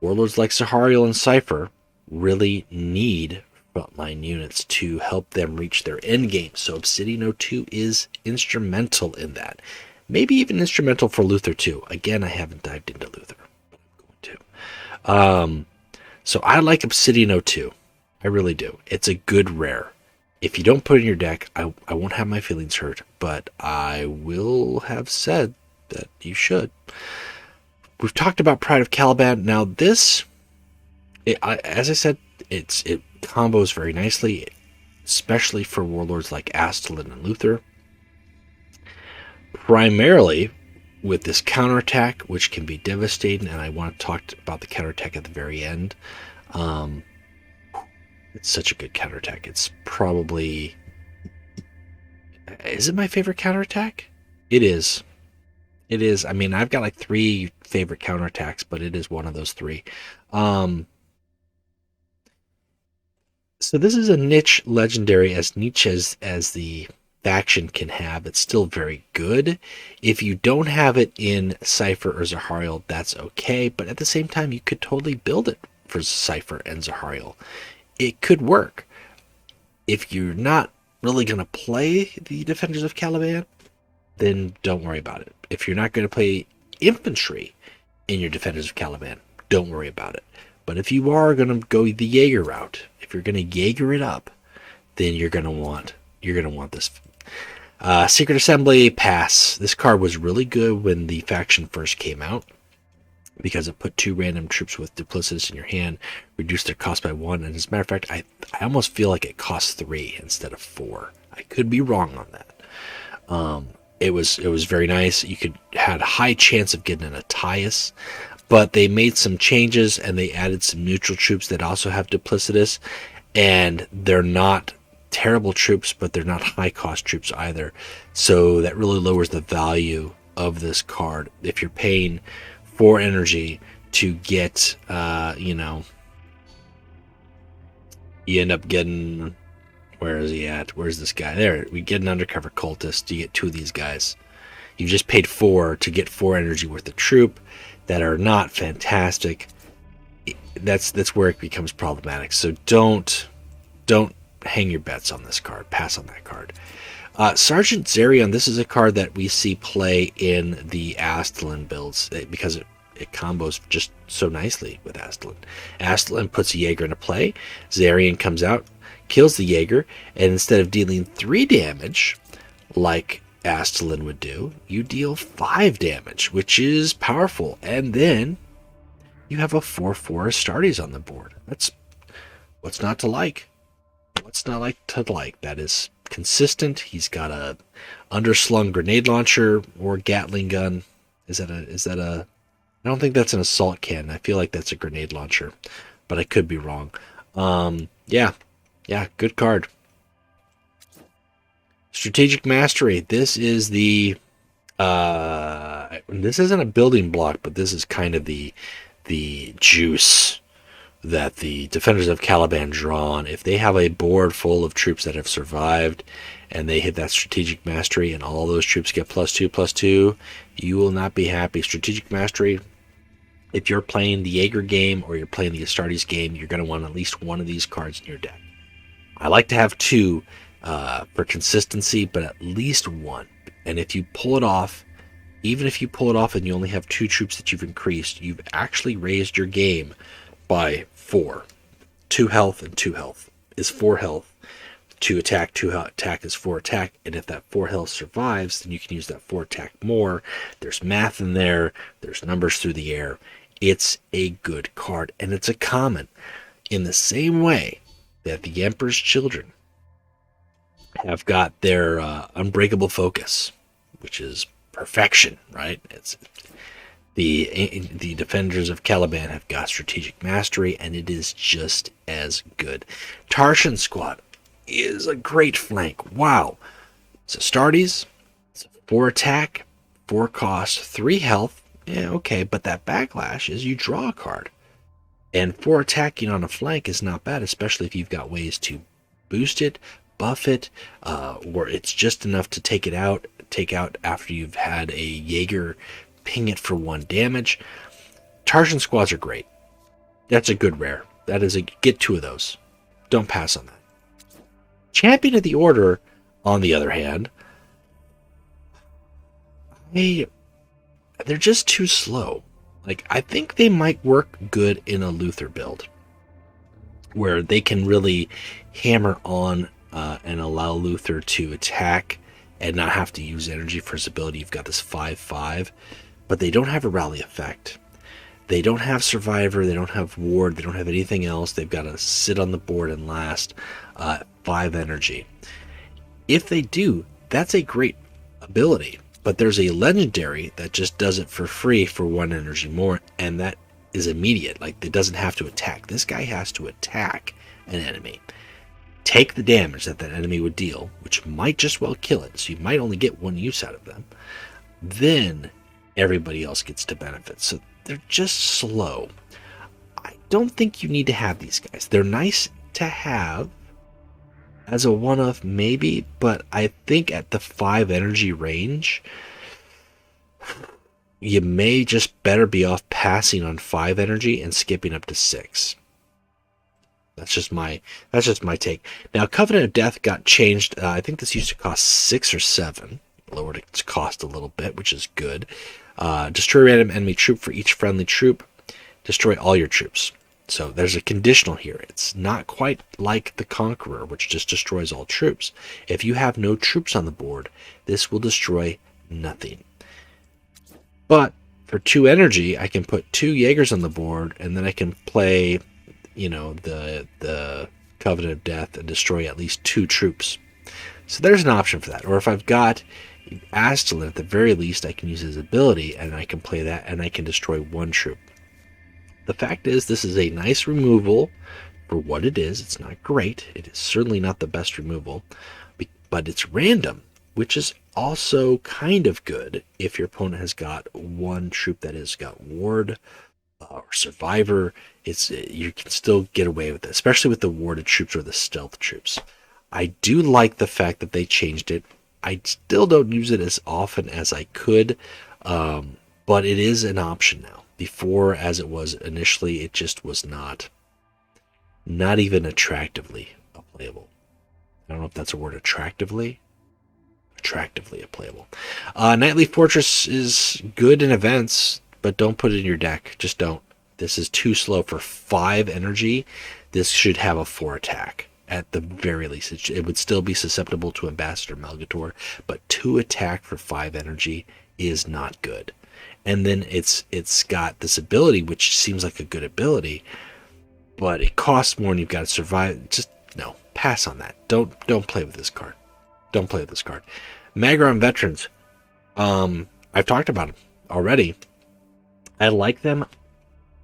Speaker 1: Warlords like Zahariel and Cypher really need frontline units to help them reach their end game. So Obsidian 02 is instrumental in that. Maybe even instrumental for Luthor too. Again, I haven't dived into Luthor. So I like Obsidian 02. I really do. It's a good rare. If you don't put it in your deck, I won't have my feelings hurt, but I will have said that you should. We've talked about Pride of Caliban. Now this, as I said, it combos very nicely, especially for warlords like Astalin and Luthor. Primarily with this counterattack, which can be devastating, and I want to talk about the counterattack at the very end. It's such a good counterattack. It's probably... Is it my favorite counterattack? It is. It is. I mean, I've got like 3 favorite counterattacks, but it is one of those 3. So this is a niche legendary, as niche as the faction can have. It's still very good. If you don't have it in Cypher or Zahariel, that's okay, but at the same time, you could totally build it for Cypher and Zahariel. It could work. If you're not really going to play the Defenders of Caliban, then don't worry about it. If you're not going to play infantry in your Defenders of Caliban, don't worry about it. But if you are going to go the Jaeger route, if you're going to Jaeger it up, then you're gonna want this. Secret Assembly, pass. This card was really good when the faction first came out, because it put 2 random troops with Duplicitous in your hand, reduced their cost by 1, and as a matter of fact, I almost feel like it costs 3 instead of 4. I could be wrong on that. It was very nice. You had a high chance of getting an Attias, but they made some changes and they added some neutral troops that also have Duplicitous, and they're not terrible troops, but they're not high cost troops either. So that really lowers the value of this card. If you're paying 4 energy to get, you end up getting, where is he at? Where's this guy? There, we get an undercover cultist. You get 2 of these guys. You just paid 4 to get 4 energy worth of troop that are not fantastic. That's where it becomes problematic. So don't hang your bets on this card. Pass on that card. Sergeant Zarion, this is a card that we see play in the Astalin builds because it combos just so nicely with Astalin. Astalin puts a Jaeger into play. Zarion comes out, kills the Jaeger, and instead of dealing 3 damage like Astalin would do, you deal 5 damage, which is powerful. And then you have a 4/4 Astartes on the board. That's what's not to like. What's not like to like? That is consistent. He's got a underslung grenade launcher or Gatling gun. Is that a I don't think that's an assault cannon. I feel like that's a grenade launcher, but I could be wrong. Yeah, good card. Strategic Mastery. This is the this isn't a building block, but this is kind of the juice that the Defenders of Caliban draw on. If they have a board full of troops that have survived and they hit that Strategic Mastery and all those troops get +2/+2, you will not be happy. Strategic Mastery, if you're playing the Jaeger game or you're playing the Astartes game, you're going to want at least 1 of these cards in your deck. I like to have 2 for consistency, but at least 1. And if you pull it off, even if you pull it off and you only have 2 troops that you've increased, you've actually raised your game by 4. 2 health and 2 health is 4 health. 2 attack, 2 attack is 4 attack. And if that 4 health survives, then you can use that 4 attack more. There's math in there. There's numbers through the air. It's a good card, and it's a common. In the same way that the Emperor's Children have got their unbreakable focus, which is perfection, right? It's the Defenders of Caliban have got Strategic Mastery, and it is just as good. Tarshan Squad is a great flank. Wow. It's Astartes. It's a 4 attack, 4 cost, 3 health. Yeah, okay, but that backlash is you draw a card. And 4 attacking on a flank is not bad, especially if you've got ways to boost it, buff it, or it's just enough to take out after you've had a Jaeger ping it for 1 damage. Tarshan Squads are great. That's a good rare. That is get 2 of those. Don't pass on that. Champion of the Order, on the other hand, they're just too slow. Like, I think they might work good in a Luthor build, where they can really hammer on and allow Luthor to attack and not have to use energy for his ability. You've got this 5/5, but they don't have a rally effect. They don't have Survivor. They don't have Ward. They don't have anything else. They've got to sit on the board and last 5 energy. If they do, that's a great ability. But there's a legendary that just does it for free for 1 energy more, and that is immediate. Like, it doesn't have to attack. This guy has to attack an enemy, take the damage that enemy would deal, which might just well kill it, so you might only get 1 use out of them. Then everybody else gets to benefit. So they're just slow. I don't think you need to have these guys. They're nice to have as a one-off maybe, but I think at the 5 energy range, you may just better be off passing on 5 energy and skipping up to 6. That's just my take. Now, Covenant of Death got changed. I think this used to cost 6 or 7. Lowered its cost a little bit, which is good. Destroy random enemy troop for each friendly troop. Destroy all your troops. So there's a conditional here. It's not quite like the Conqueror, which just destroys all troops. If you have no troops on the board, this will destroy nothing. But for 2 energy, I can put 2 Jaegers on the board, and then I can play, the Covenant of Death and destroy at least 2 troops. So there's an option for that. Or if I've got Astalin, at the very least, I can use his ability, and I can play that, and I can destroy 1 troop. The fact is, this is a nice removal for what it is. It's not great. It is certainly not the best removal, but it's random, which is also kind of good if your opponent has got 1 troop that has got Ward or Survivor. You can still get away with it, especially with the warded troops or the stealth troops. I do like the fact that they changed it. I still don't use it as often as I could, but it is an option now. Before, as it was initially, it just was not even attractively playable. I don't know if that's a word, attractively playable. Nightly Fortress is good in events, but don't put it in your deck. Just don't. This is too slow for 5 energy. This should have a 4 attack. At the very least, it would still be susceptible to Ambassador Melgator, but 2 attack for 5 energy is not good. And then it's got this ability, which seems like a good ability, but it costs more and you've got to survive. Just no, pass on that. Don't play with this card. Don't play with this card. Magron Veterans. I've talked about them already. I like them.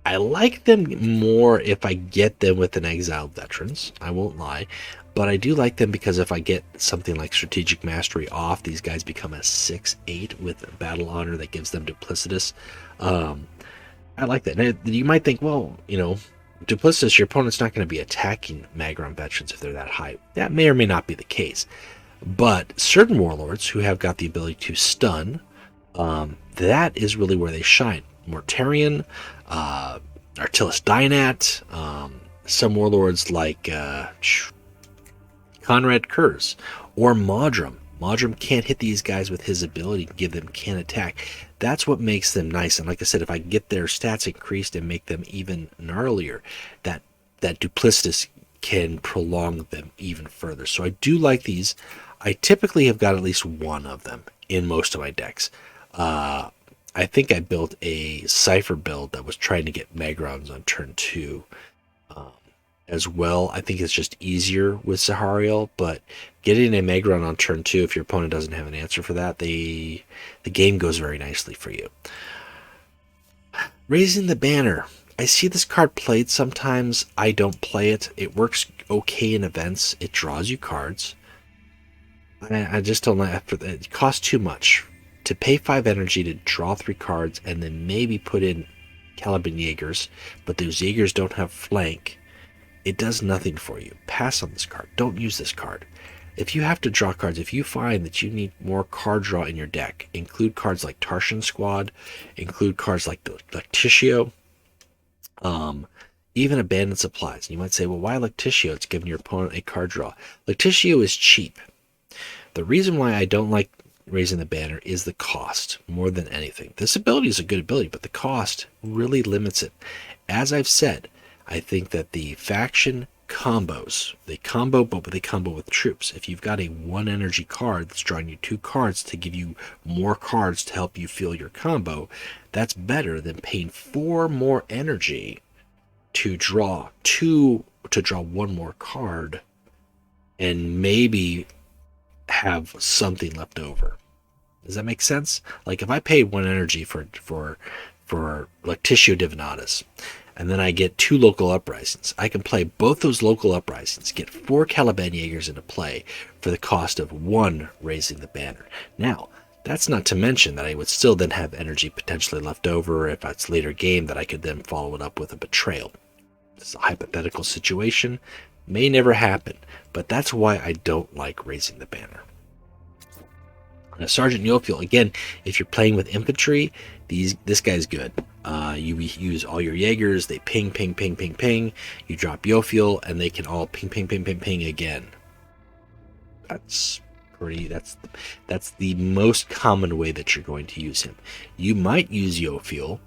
Speaker 1: I like them more if I get them with an Exiled Veterans. I won't lie. But I do like them because if I get something like Strategic Mastery off, these guys become a 6/8 with Battle Honor that gives them Duplicitous. I like that. Now, you might think, well, Duplicitous, your opponent's not going to be attacking Magron Veterans if they're that high. That may or may not be the case. But certain Warlords who have got the ability to stun, that is really where they shine. Mortarion, Artillus Dynat, some Warlords like Conrad Kurz or Modrum. Modrum can't hit these guys with his ability to give them can attack. That's what makes them nice. And like I said, if I get their stats increased and make them even gnarlier, that Duplicitous can prolong them even further. So I do like these. I typically have got at least 1 of them in most of my decks. I think I built a Cypher build that was trying to get Magrons on turn 2. As well. I think it's just easier with Zahariel, but getting a Magron on turn 2, if your opponent doesn't have an answer for that, the game goes very nicely for you. Raising the Banner. I see this card played sometimes. I don't play it. It works okay in events. It draws you cards. I just don't like it. It costs too much. To pay 5 energy to draw 3 cards and then maybe put in Caliban Jaegers, but those Jaegers don't have flank, it does nothing for you. Pass on this card. Don't use this card. If you have to draw cards, if you find that you need more card draw in your deck, include cards like Tarshan Squad, include cards like Lactitio, even Abandoned Supplies. You might say, well, why Lactitio? It's giving your opponent a card draw. Lactitio is cheap. The reason why I don't like Raising the Banner is the cost more than anything. This ability is a good ability, but the cost really limits it. As I've said, I think that the faction combos, they combo, but they combo with troops. If you've got a 1 energy card that's drawing you 2 cards to give you more cards to help you fill your combo, that's better than paying 4 more energy to draw 1 more card and maybe have something left over. Does that make sense? Like if I paid 1 energy for Lactitio Divinatus, and then I get 2 local uprisings, I can play both those local uprisings, get 4 Caliban Jaegers into play for the cost of 1 Raising the Banner. Now, that's not to mention that I would still then have energy potentially left over if it's later game that I could then follow it up with a Betrayal. This is a hypothetical situation. May never happen, but that's why I don't like Raising the Banner. Now, Sergeant Yofiel, again, if you're playing with infantry, this guy's good. You use all your Jaegers, they ping, ping, ping, ping, ping. You drop Yofiel, and they can all ping, ping, ping, ping, ping again. That's the most common way that you're going to use him. You might use Yofiel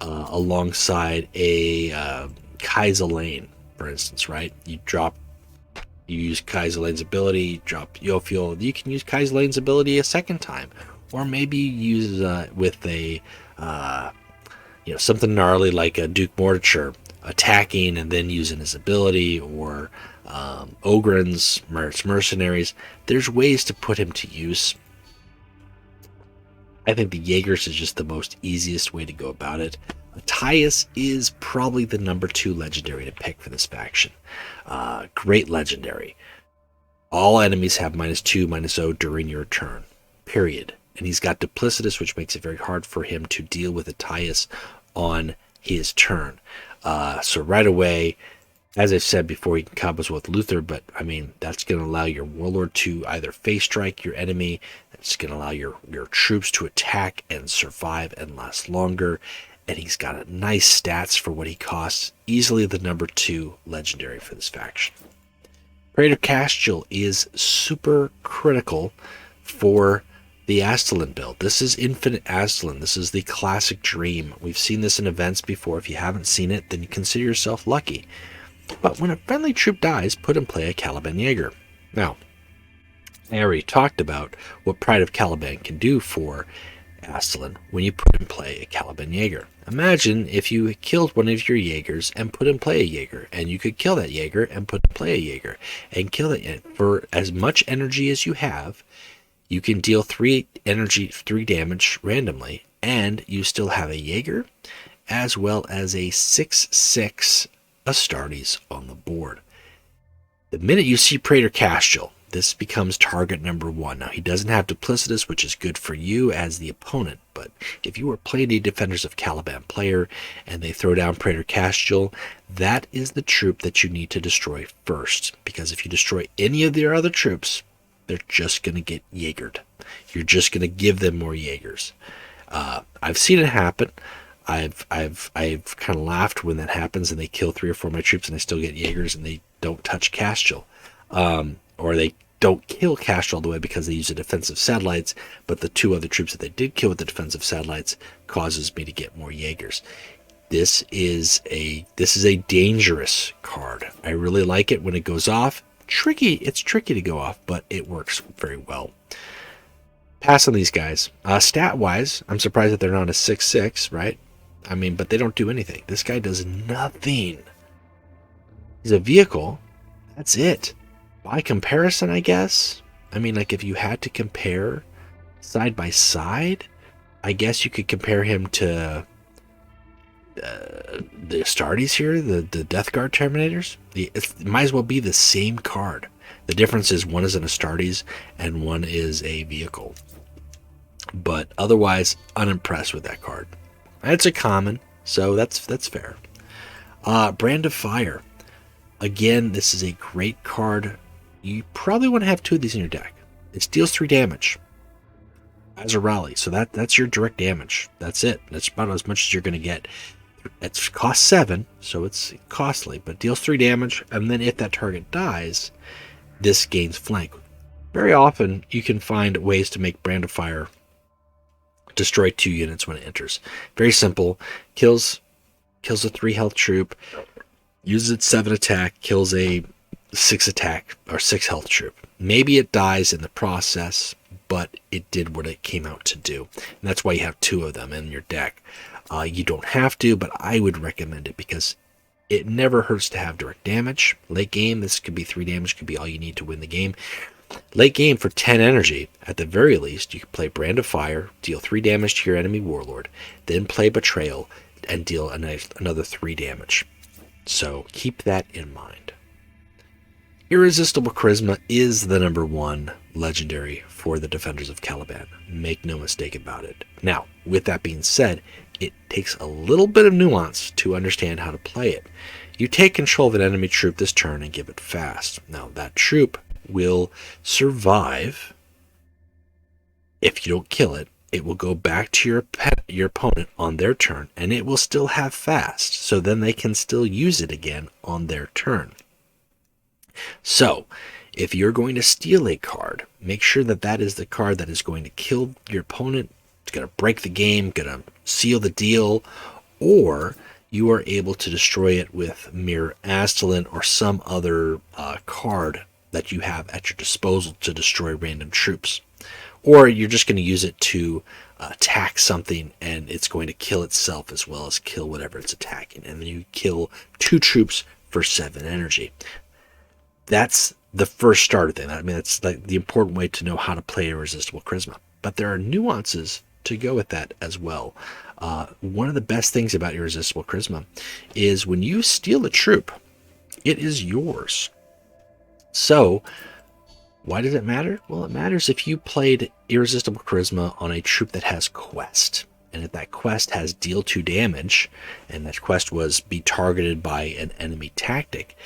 Speaker 1: alongside a Kaiser Lane, for instance, right? You use Kaiser Lane's ability, you drop Yofiel. You can use Kaiser Lane's ability a second time, or maybe use with a something gnarly like a Duke Mortimer attacking and then using his ability, or Ogren's mercenaries. There's ways to put him to use. I think the Jaegers is just the most easiest way to go about it. Matthias is probably the number 2 legendary to pick for this faction. Great legendary. All enemies have -2, -0 during your turn, period. And he's got Duplicitous, which makes it very hard for him to deal with Matthias on his turn. So right away, as I've said before, he can combos with Luthor, but I mean, that's going to allow your Warlord to either face strike your enemy. It's going to allow your troops to attack and survive and last longer. And he's got nice stats for what he costs. Easily the number 2 legendary for this faction. Praetor Castiel is super critical for the Astalin build. This is Infinite Astalin. This is the classic dream. We've seen this in events before. If you haven't seen it, then you consider yourself lucky. But when a friendly troop dies, put in play a Caliban Jaeger. Now, I already talked about what Pride of Caliban can do for Astalin when you put in play a Caliban Jaeger. Imagine if you killed one of your Jaegers and put in play a Jaeger, and you could kill that Jaeger and put in play a Jaeger, and kill it. For as much energy as you have, you can deal 3 damage randomly, and you still have a Jaeger, as well as a 6/6 Astartes on the board. The minute you see Praetor Castiel, this becomes target number 1. Now, he doesn't have Duplicitous, which is good for you as the opponent, but if you were playing a Defenders of Caliban player and they throw down Praetor Castiel, that is the troop that you need to destroy first, because if you destroy any of their other troops, they're just going to get Jaegered. You're just going to give them more Jaegers. I've seen it happen. I've kind of laughed when that happens and they kill 3 or 4 of my troops and I still get Jaegers and they don't touch Castiel. Or they don't kill Castiel all the way because they use the defensive satellites, but the 2 other troops that they did kill with the defensive satellites causes me to get more Jaegers. This is a dangerous card. I really like it when it goes off. It's tricky to go off, but it works very well. Pass on these guys. Stat-wise, I'm surprised that they're not a 6/6, right? I mean, but they don't do anything. This guy does nothing. He's a vehicle. That's it. By comparison, I guess. I mean, like if you had to compare side by side, I guess you could compare him to the Astartes here, the Death Guard Terminators. It might as well be the same card. The difference is one is an Astartes and one is a vehicle. But otherwise, unimpressed with that card. It's a common, so that's fair. Brand of Fire. Again, this is a great card. You probably want to have 2 of these in your deck. It deals 3 damage as a rally, so that's your direct damage. That's it. That's about as much as you're going to get. It costs 7, so it's costly, but deals 3 damage, and then if that target dies, this gains flank. Very often, you can find ways to make Brand of Fire destroy 2 units when it enters. Very simple. Kills a 3 health troop, uses its 7 attack, kills a 6 attack or 6 health troop. Maybe it dies in the process, but it did what it came out to do. And that's why you have 2 of them in your deck. You don't have to, but I would recommend it because it never hurts to have direct damage. Late game, this could be 3 damage, could be all you need to win the game. Late game, for 10 energy, at the very least, you can play Brand of Fire, deal 3 damage to your enemy Warlord, then play Betrayal, and deal another 3 damage. So keep that in mind. Irresistible Charisma is the number 1 legendary for the Defenders of Caliban. Make no mistake about it. Now, with that being said, it takes a little bit of nuance to understand how to play it. You take control of an enemy troop this turn and give it fast. Now, that troop will survive. If you don't kill it, it will go back to your opponent on their turn, and it will still have fast, so then they can still use it again on their turn. So, if you're going to steal a card, make sure that that is the card that is going to kill your opponent, it's going to break the game, going to seal the deal, or you are able to destroy it with Mirror Astalin or some other card that you have at your disposal to destroy random troops. Or you're just going to use it to attack something, and it's going to kill itself as well as kill whatever it's attacking. And then you kill 2 troops for 7 energy. That's the first starter thing. I mean, that's like the important way to know how to play Irresistible Charisma. But there are nuances to go with that as well. One of the best things about Irresistible Charisma is when you steal a troop, it is yours. So, why does it matter? Well, it matters if you played Irresistible Charisma on a troop that has quest. And if that quest has deal 2 damage, and that quest was be targeted by an enemy tactic,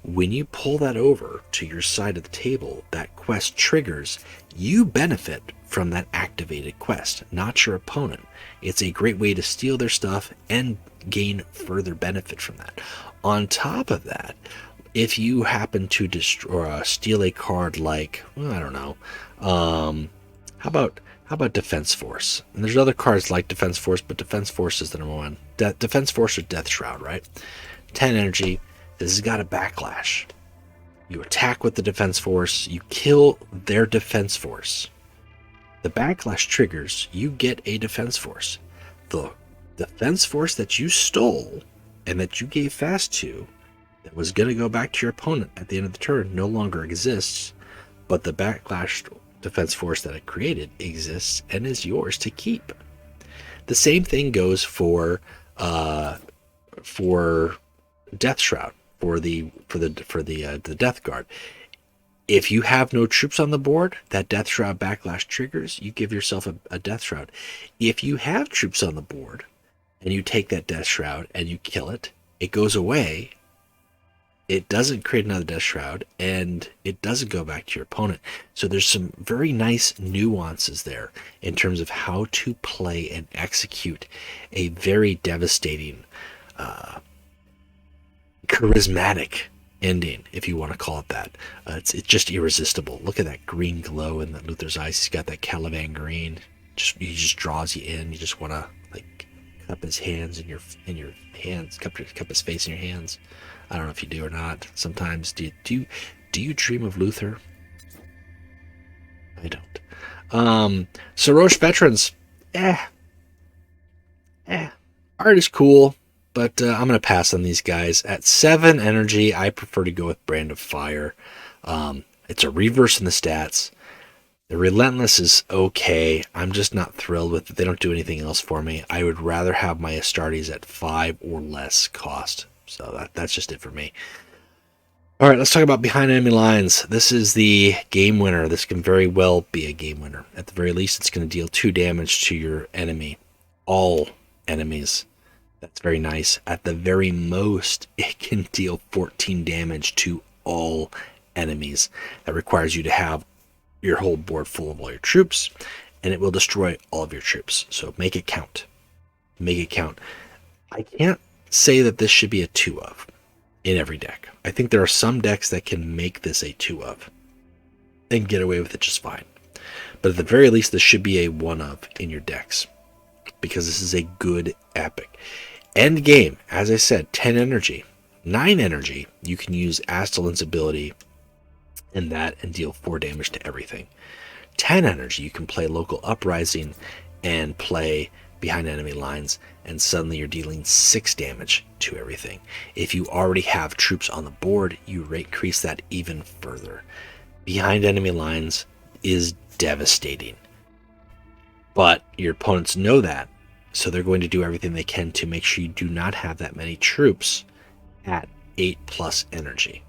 Speaker 1: when you pull that over to your side of the table, that quest triggers, you benefit from that activated quest, not your opponent. It's a great way to steal their stuff and gain further benefit from that. On top of that, if you happen to steal a card like, well, I don't know, how about Defense Force? And there's other cards like Defense Force, but Defense Force is the number one. Defense Force or Death Shroud, right? 10 energy. This has got a backlash. You attack with the Defense Force, you kill their Defense Force. The backlash triggers, you get a Defense Force. The Defense Force that you stole and that you gave fast to, that was going to go back to your opponent at the end of the turn, no longer exists, but the backlash Defense Force that it created exists and is yours to keep. The same thing goes for Death Shroud, for the Death Guard. If you have no troops on the board, that Death Shroud backlash triggers, you give yourself a Death Shroud. If you have troops on the board and you take that Death Shroud and you kill it, it goes away. It doesn't create another Death Shroud, and it doesn't go back to your opponent. So there's some very nice nuances there in terms of how to play and execute a very devastating, charismatic ending, if you want to call it that. It's just irresistible. Look at that green glow in that Luthor's eyes. He's got that Caliban green. He just draws you in. You just want to like cup his hands in your hands, cup his face in your hands. I don't know if you do or not. Sometimes do you dream of Luthor? I don't. Soros Veterans, art is cool, but I'm gonna pass on these guys. At 7 energy, I prefer to go with Brand of Fire. It's a reverse in the stats. The Relentless is okay. I'm just not thrilled with it. They don't do anything else for me. I would rather have my Astartes at 5 or less cost. So that's just it for me. All right, let's talk about Behind Enemy Lines. This is the game winner. This can very well be a game winner. At the very least, it's going to deal 2 damage to your enemy. All enemies. That's very nice. At the very most, it can deal 14 damage to all enemies. That requires you to have your whole board full of all your troops, and it will destroy all of your troops. So make it count. Make it count. I can't say that this should be a 2 of in every deck. I think there are some decks that can make this a 2 of and get away with it just fine. But at the very least, this should be a 1 of in your decks, because this is a good epic. End game, as I said, 10 energy. 9 energy, you can use Astalin's ability and deal 4 damage to everything. 10 energy, you can play Local Uprising and play Behind Enemy Lines, and suddenly you're dealing 6 damage to everything. If you already have troops on the board, you increase that even further. Behind Enemy Lines is devastating, but your opponents know that, so they're going to do everything they can to make sure you do not have that many troops at 8+ energy.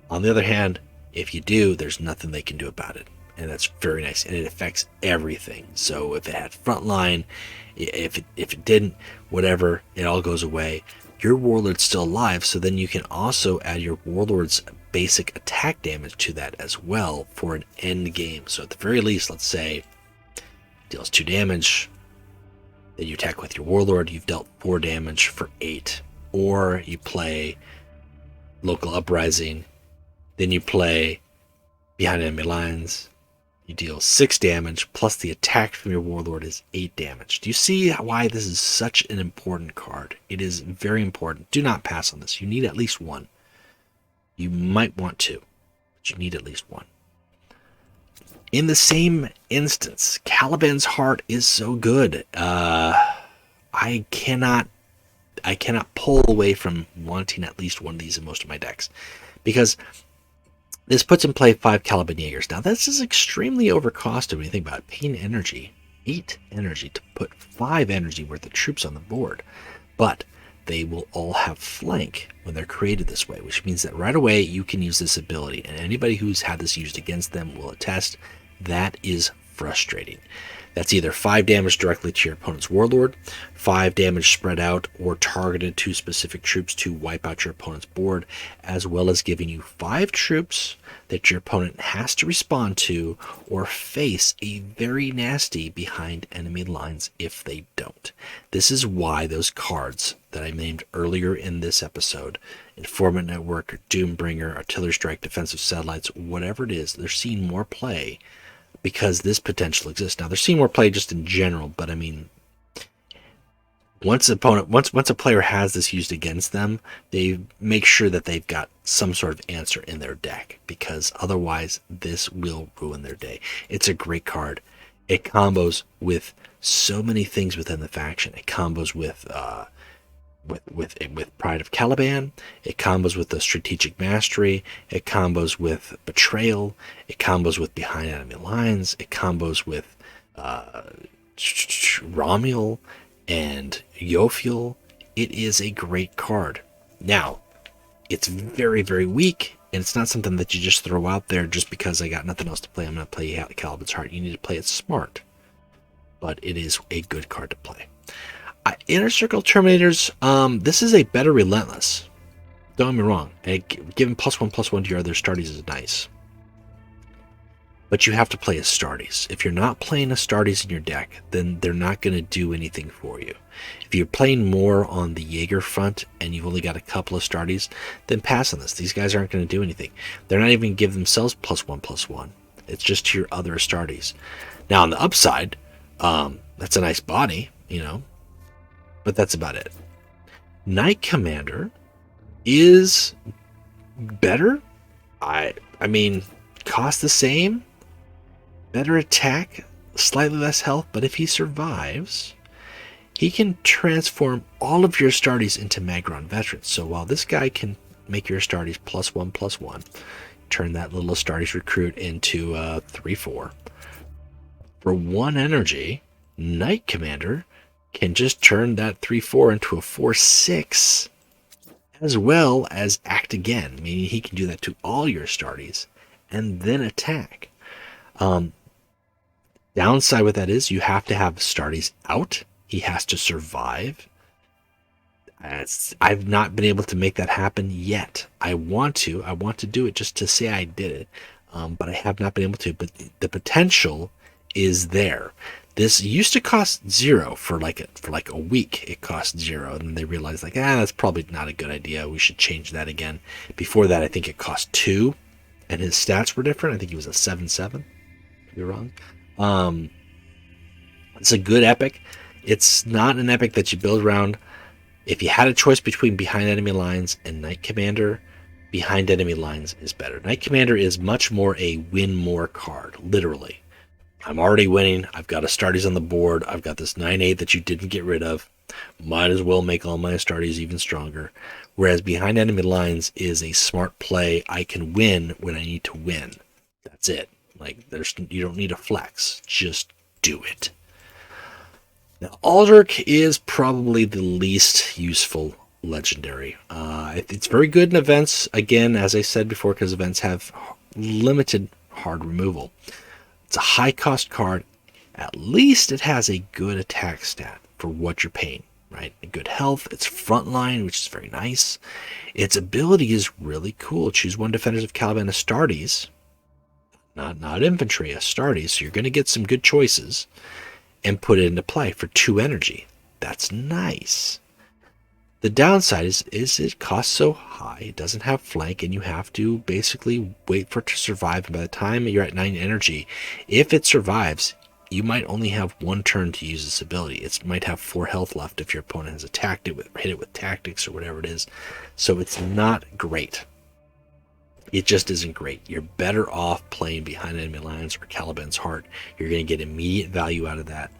Speaker 1: On the other hand, if you do, there's nothing they can do about it. And that's very nice, and it affects everything. So if it had frontline, if it didn't, whatever, it all goes away. Your Warlord's still alive, so then you can also add your Warlord's basic attack damage to that as well for an end game. So at the very least, let's say deals 2 damage, then you attack with your Warlord, you've dealt 4 damage for 8. Or you play Local Uprising, then you play Behind Enemy Lines, You deal 6 damage, plus the attack from your Warlord is 8 damage. Do you see why this is such an important card? It is very important. Do not pass on this. You need at least one. You might want two, but you need at least one. In the same instance, Caliban's Heart is so good. I cannot pull away from wanting at least one of these in most of my decks, because this puts in play 5 Caliban Jaegers. Now, this is extremely overcosted when you think about it. Paying energy, 8 energy to put 5 energy worth of troops on the board. But they will all have flank when they're created this way, which means that right away you can use this ability. And anybody who's had this used against them will attest that is frustrating. That's either 5 damage directly to your opponent's Warlord, 5 damage spread out or targeted to specific troops to wipe out your opponent's board, as well as giving you 5 troops that your opponent has to respond to or face a very nasty behind enemy lines if they don't. This is why those cards that I named earlier in this episode, Informant Network, Doombringer, Artillery Strike, Defensive Satellites, whatever it is, they're seeing more play because this potential exists. Now, they're seeing more play just in general, but I mean, once a player has this used against them, they make sure that they've got some sort of answer in their deck, because otherwise this will ruin their day. It's a great card. It combos with so many things within the faction. It combos with Pride of Caliban. It combos with the Strategic Mastery. It combos with Betrayal. It combos with Behind Enemy Lines. It combos with Romuel and Yofiel. It is a great card. Now, it's very, very weak, and it's not something that you just throw out there just because I got nothing else to play. I'm going to play Caliban's Heart. You need to play it smart, but it is a good card to play. Inner Circle Terminators, this is a better Relentless. Don't get me wrong. Giving +1/+1 to your other Astartes is nice. But you have to play Astartes. If you're not playing Astartes in your deck, then they're not going to do anything for you. If you're playing more on the Jaeger front and you've only got a couple of Astartes, then pass on this. These guys aren't going to do anything. They're not even going to give themselves +1/+1. It's just to your other Astartes. Now, on the upside, that's a nice body, you know. But that's about it. Knight Commander is better. I mean, cost the same, better attack, slightly less health, but if he survives, he can transform all of your Astartes into Magron veterans. So while this guy can make your Astartes +1/+1, turn that little Astartes recruit into 3/4. For 1 energy, Knight Commander can just turn that 3/4 into a 4/6, as well as act again, meaning he can do that to all your Astartes and then attack. Downside with that is you have to have Astartes out. He has to survive. I've not been able to make that happen yet. I want to do it just to say I did it, but I have not been able to. But the potential is there. This used to cost 0 for like a week. It cost 0, and then they realized that's probably not a good idea. We should change that again. Before that, I think it cost 2, and his stats were different. I think he was a 7/7. Could be wrong. It's a good epic. It's not an epic that you build around. If you had a choice between Behind Enemy Lines and Knight Commander, Behind Enemy Lines is better. Knight Commander is much more a win more card, literally. I'm already winning. I've got Astartes on the board. I've got this 9/8 that you didn't get rid of. Might as well make all my Astartes even stronger. Whereas Behind Enemy Lines is a smart play. I can win when I need to win. That's it. You don't need a flex. Just do it. Now, Aldrich is probably the least useful legendary. It's very good in events. Again, as I said before, because events have limited hard removal. It's a high-cost card. At least it has a good attack stat for what you're paying, right? A good health. It's frontline, which is very nice. Its ability is really cool. Choose 1 Defenders of Caliban Astartes. Not infantry, Astartes. So you're going to get some good choices and put it into play for 2 energy. That's nice. The downside is it costs so high. It doesn't have flank, and you have to basically wait for it to survive. And by the time you're at 9 energy, if it survives, you might only have 1 turn to use this ability. It might have 4 health left if your opponent has attacked it with, hit it with tactics or whatever it is. So it's not great. It just isn't great. You're better off playing behind enemy lines or Caliban's Heart. You're going to get immediate value out of that.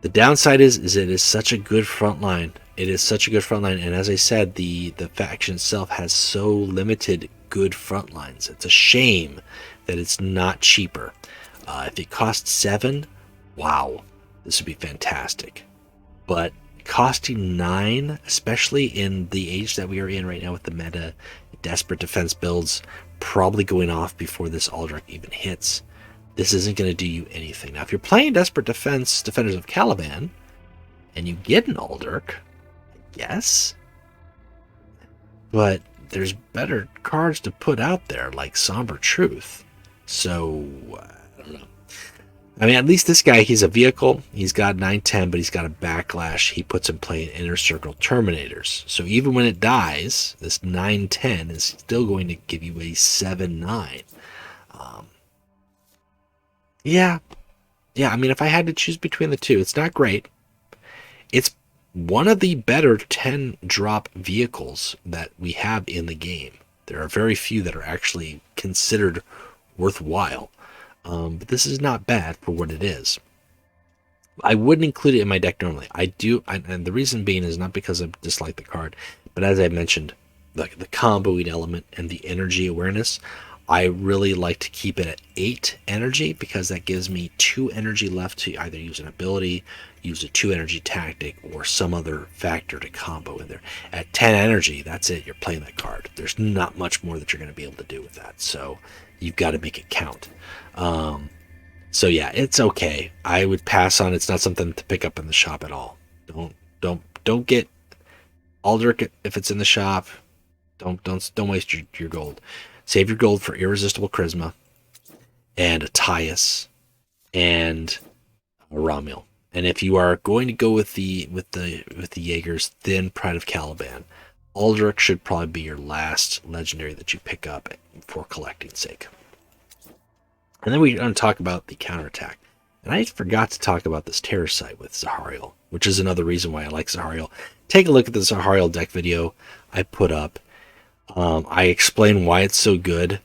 Speaker 1: The downside is it is such a good front line. It is such a good front line, and as I said, the faction itself has so limited good front lines. It's a shame that it's not cheaper. If it costs 7, wow, this would be fantastic. But costing 9, especially in the age that we are in right now with the meta, desperate defense builds probably going off before this Aldrich even hits, this isn't going to do you anything. Now, if you're playing Desperate Defense, Defenders of Caliban, and you get an Aldrich, yes, but there's better cards to put out there, like Somber Truth. So, I don't know. I mean, at least this guy, he's a vehicle. He's got 9-10, but he's got a backlash. He puts in play Inner Circle Terminators. So even when it dies, this 9-10 is still going to give you a 7-9. Yeah. I mean, if I had to choose between the two, it's not great. It's one of the better 10-drop vehicles that we have in the game. There are very few that are actually considered worthwhile. But this is not bad for what it is. I wouldn't include it in my deck normally. I do, and the reason being is not because I dislike the card, but as I mentioned, the comboing element and the energy awareness, I really like to keep it at 8 energy because that gives me 2 energy left to either use an ability, use a 2 energy tactic, or some other factor to combo in there. At 10 energy, that's it. You're playing that card. There's not much more that you're going to be able to do with that. So you've got to make it count. So yeah, it's okay. I would pass on. It's not something to pick up in the shop at all. Don't get Aldrich if it's in the shop. Don't waste your gold. Save your gold for Irresistible Charisma and a Tyus and a Romuel. And if you are going to go with the Jaegers, then Pride of Caliban. Aldrich should probably be your last legendary that you pick up for collecting's sake. And then we're going to talk about the counterattack. And I forgot to talk about this terror site with Zahariel, which is another reason why I like Zahariel. Take a look at the Zahariel deck video I put up. I explain why it's so good.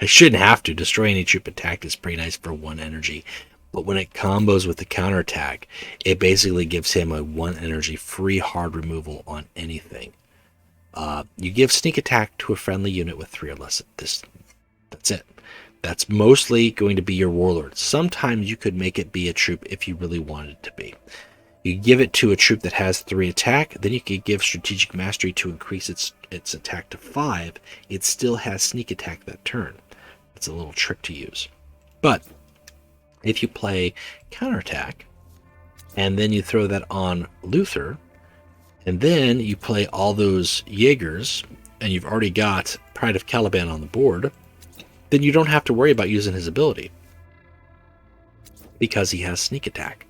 Speaker 1: I shouldn't have to. Destroy any troop attack is pretty nice for 1 energy. But when it combos with the counterattack, it basically gives him a 1 energy free hard removal on anything. You give sneak attack to a friendly unit with 3 or less. That's it. That's mostly going to be your Warlord. Sometimes you could make it be a troop if you really wanted it to be. You give it to a troop that has 3 attack, then you could give Strategic Mastery to increase its attack to 5. It still has sneak attack that turn. It's a little trick to use. But if you play counterattack, and then you throw that on Luthor, and then you play all those Jaegers, and you've already got Pride of Caliban on the board, then you don't have to worry about using his ability because he has sneak attack.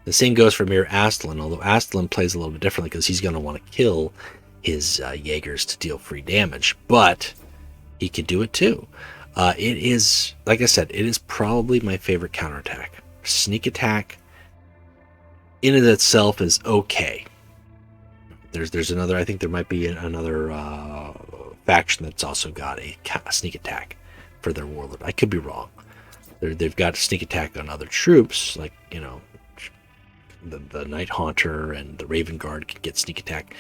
Speaker 1: The same goes for Mir Astalin, although Astalin plays a little bit differently because he's going to want to kill his Jaegers to deal free damage, but he can do it too. It is, like I said, it is probably my favorite counterattack. Sneak attack in and of itself is okay. There's another, I think there might be another faction that's also got a sneak attack for their Warlord. I could be wrong. They've got sneak attack on other troops, like, you know, the Night Haunter and the Raven Guard can get sneak attack.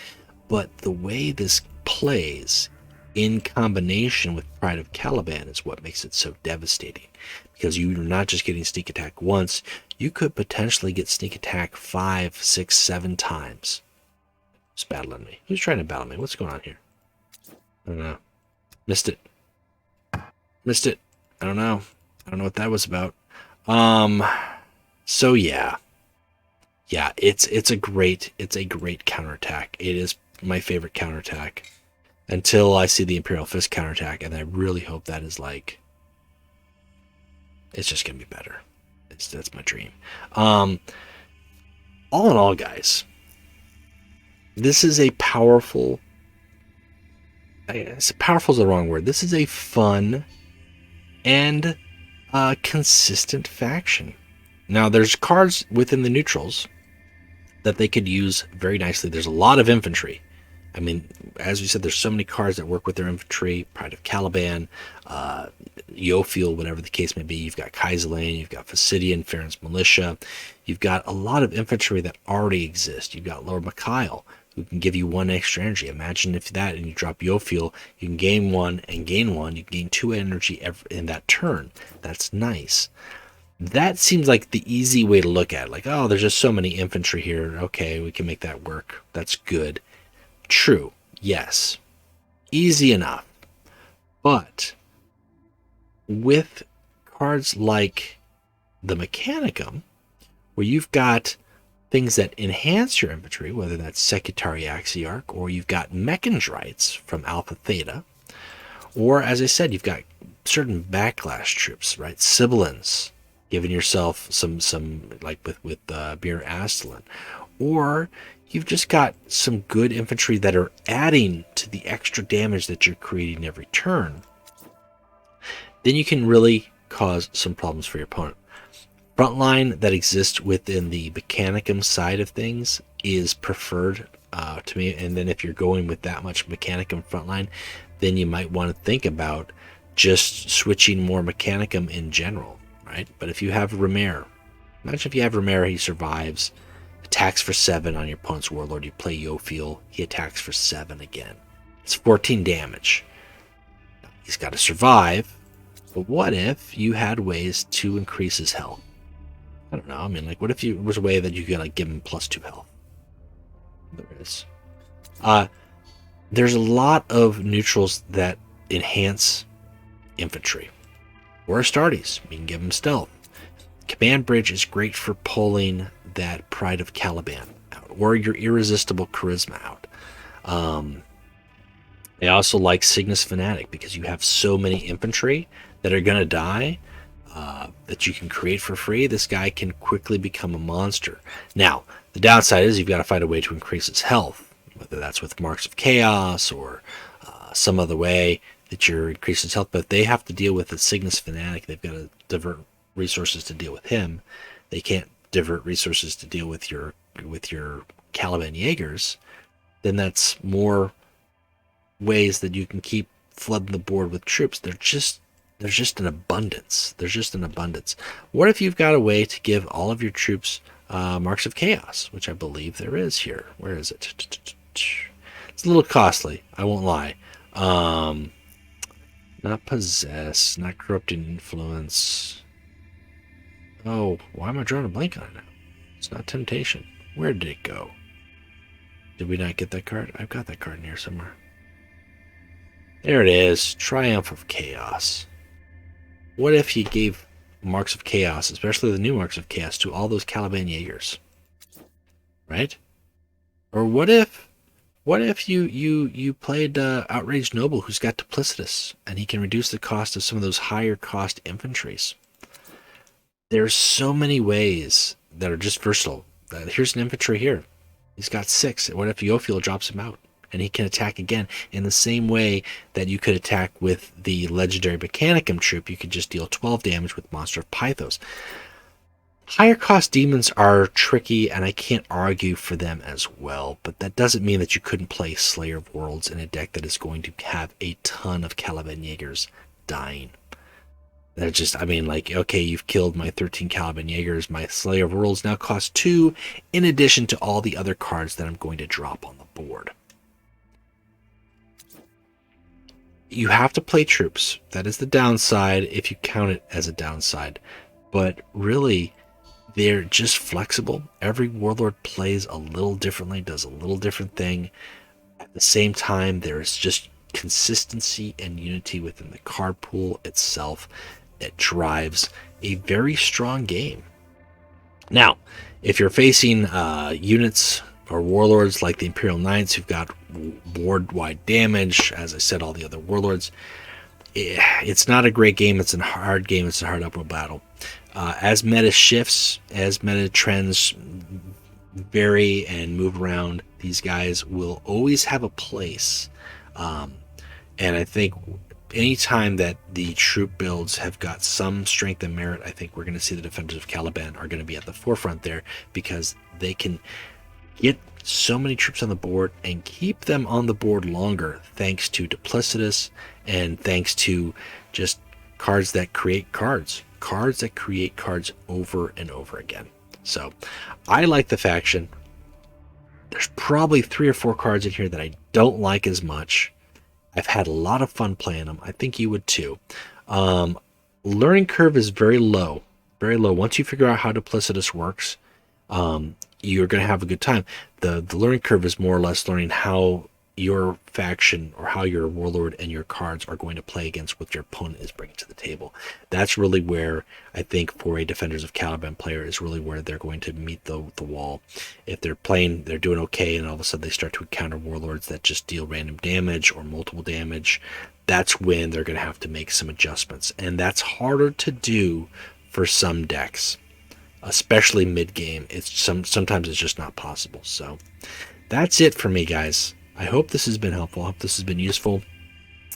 Speaker 1: But the way this plays in combination with Pride of Caliban is what makes it so devastating. Because you're not just getting sneak attack once, you could potentially get sneak attack 5, 6, 7 times. Who's battling me? Who's trying to battle me? What's going on here? I don't know. Missed it. I don't know. I don't know what that was about. So yeah. Yeah, it's a great counterattack. It is my favorite counterattack until I see the Imperial Fist counterattack, and I really hope that is like, it's just gonna be better. That's my dream. All in all, guys, This is a powerful, powerful is the wrong word. This is a fun and consistent faction. Now, there's cards within the neutrals that they could use very nicely. There's a lot of infantry. I mean, as we said, there's so many cards that work with their infantry. Pride of Caliban, Yofiel, whatever the case may be. You've got Kaiserlane, you've got Facidian, Farron's Militia. You've got a lot of infantry that already exist. You've got Lord Mikhail, who can give you 1 extra energy. Imagine if that, and you drop Yofiel, you can gain 1 and gain 1. You can gain 2 energy in that turn. That's nice. That seems like the easy way to look at it. Like, oh, there's just so many infantry here. Okay, we can make that work. That's good. True, yes. Easy enough. But with cards like the Mechanicum, where you've got things that enhance your infantry, whether that's Secretary Axiarch, or you've got Mechandrites from Alpha Theta, or, as I said, you've got certain backlash troops, right? Sibilans, giving yourself some like with Bir Astalin, or you've just got some good infantry that are adding to the extra damage that you're creating every turn, then you can really cause some problems for your opponent. Frontline that exists within the Mechanicum side of things is preferred to me, and then if you're going with that much Mechanicum frontline, then you might want to think about just switching more Mechanicum in general, right? But if you have Remer, imagine if you have Remer, he survives, attacks for 7 on your opponent's Warlord, you play Yofiel, he attacks for 7 again. It's 14 damage. He's got to survive, but what if you had ways to increase his health? I don't know, I mean, like, what if there was a way that you could, like, give him +2 health? There is. There's a lot of neutrals that enhance infantry. Or Astartes, you can give him stealth. Command Bridge is great for pulling that Pride of Caliban out, or your Irresistible Charisma out. I also like Cygnus Fanatic, because you have so many infantry that are going to die that you can create for free. This guy can quickly become a monster. Now, the downside is you've got to find a way to increase his health, whether that's with Marks of Chaos or some other way that you're increasing his health. But they have to deal with the Cygnus Fanatic. They've got to divert resources to deal with him. They can't divert resources to deal with your Caliban Jaegers. Then that's more ways that you can keep flooding the board with troops. There's just an abundance. What if you've got a way to give all of your troops Marks of Chaos, which I believe there is here. Where is it? It's a little costly, I won't lie. Not Possess, not Corrupting Influence. Oh, why am I drawing a blank on it now? It's not Temptation. Where did it go? Did we not get that card? I've got that card in here somewhere. There it is. Triumph of Chaos. What if you gave Marks of Chaos, especially the new Marks of Chaos, to all those Caliban Jaegers? Right? Or what if you played Outraged Noble, who's got Duplicitous, and he can reduce the cost of some of those higher cost infantries? There's so many ways that are just versatile. Here's an infantry here. He's got 6. What if Yofiel drops him out? And he can attack again in the same way that you could attack with the legendary Mechanicum troop. You could just deal 12 damage with Monster of Pythos. Higher cost demons are tricky, and I can't argue for them as well, but that doesn't mean that you couldn't play Slayer of Worlds in a deck that is going to have a ton of Caliban Jaegers dying. That just, I mean, like, okay, you've killed my 13 Caliban Jaegers. My Slayer of Worlds now costs 2, in addition to all the other cards that I'm going to drop on the board. You have to play troops. That is the downside if you count it as a downside. But really, they're just flexible. Every Warlord plays a little differently, does a little different thing. At the same time, there is just consistency and unity within the card pool itself. It drives a very strong game. Now, if you're facing units or warlords like the Imperial Knights, who've got board-wide damage, as I said, all the other warlords, it's not a great game. It's a hard game. It's a hard uphill battle. As meta shifts, as meta trends vary and move around, These guys will always have a place. And I think anytime that the troop builds have got some strength and merit, I think we're going to see the Defenders of Caliban are going to be at the forefront there, because they can get so many troops on the board and keep them on the board longer, thanks to Duplicitous and thanks to just cards that create cards that create cards over and over again. So I like the faction. There's probably 3 or 4 cards in here that I don't like as much. I've had a lot of fun playing them. I think you would too. Learning curve is very low. Very low. Once you figure out how Duplicitous works, you're going to have a good time. The learning curve is more or less learning how your faction or how your warlord and your cards are going to play against what your opponent is bringing to the table. That's really where I think for a Defenders of Caliban player is really where they're going to meet the wall. If they're playing, they're doing okay, and all of a sudden they start to encounter warlords that just deal random damage or multiple damage, that's when they're going to have to make some adjustments. And that's harder to do for some decks, especially mid-game. Sometimes it's just not possible. So that's it for me, guys. I hope this has been helpful. I hope this has been useful.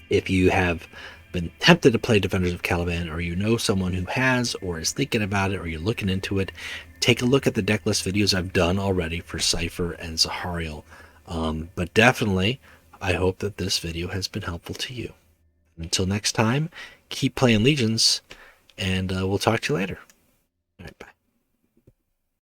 Speaker 1: If you have been tempted to play Defenders of Caliban, or you know someone who has or is thinking about it, or you're looking into it, take a look at the deck list videos I've done already for Cypher and Zahariel. But definitely, I hope that this video has been helpful to you. Until next time, keep playing Legions, and we'll talk to you later. All right, bye.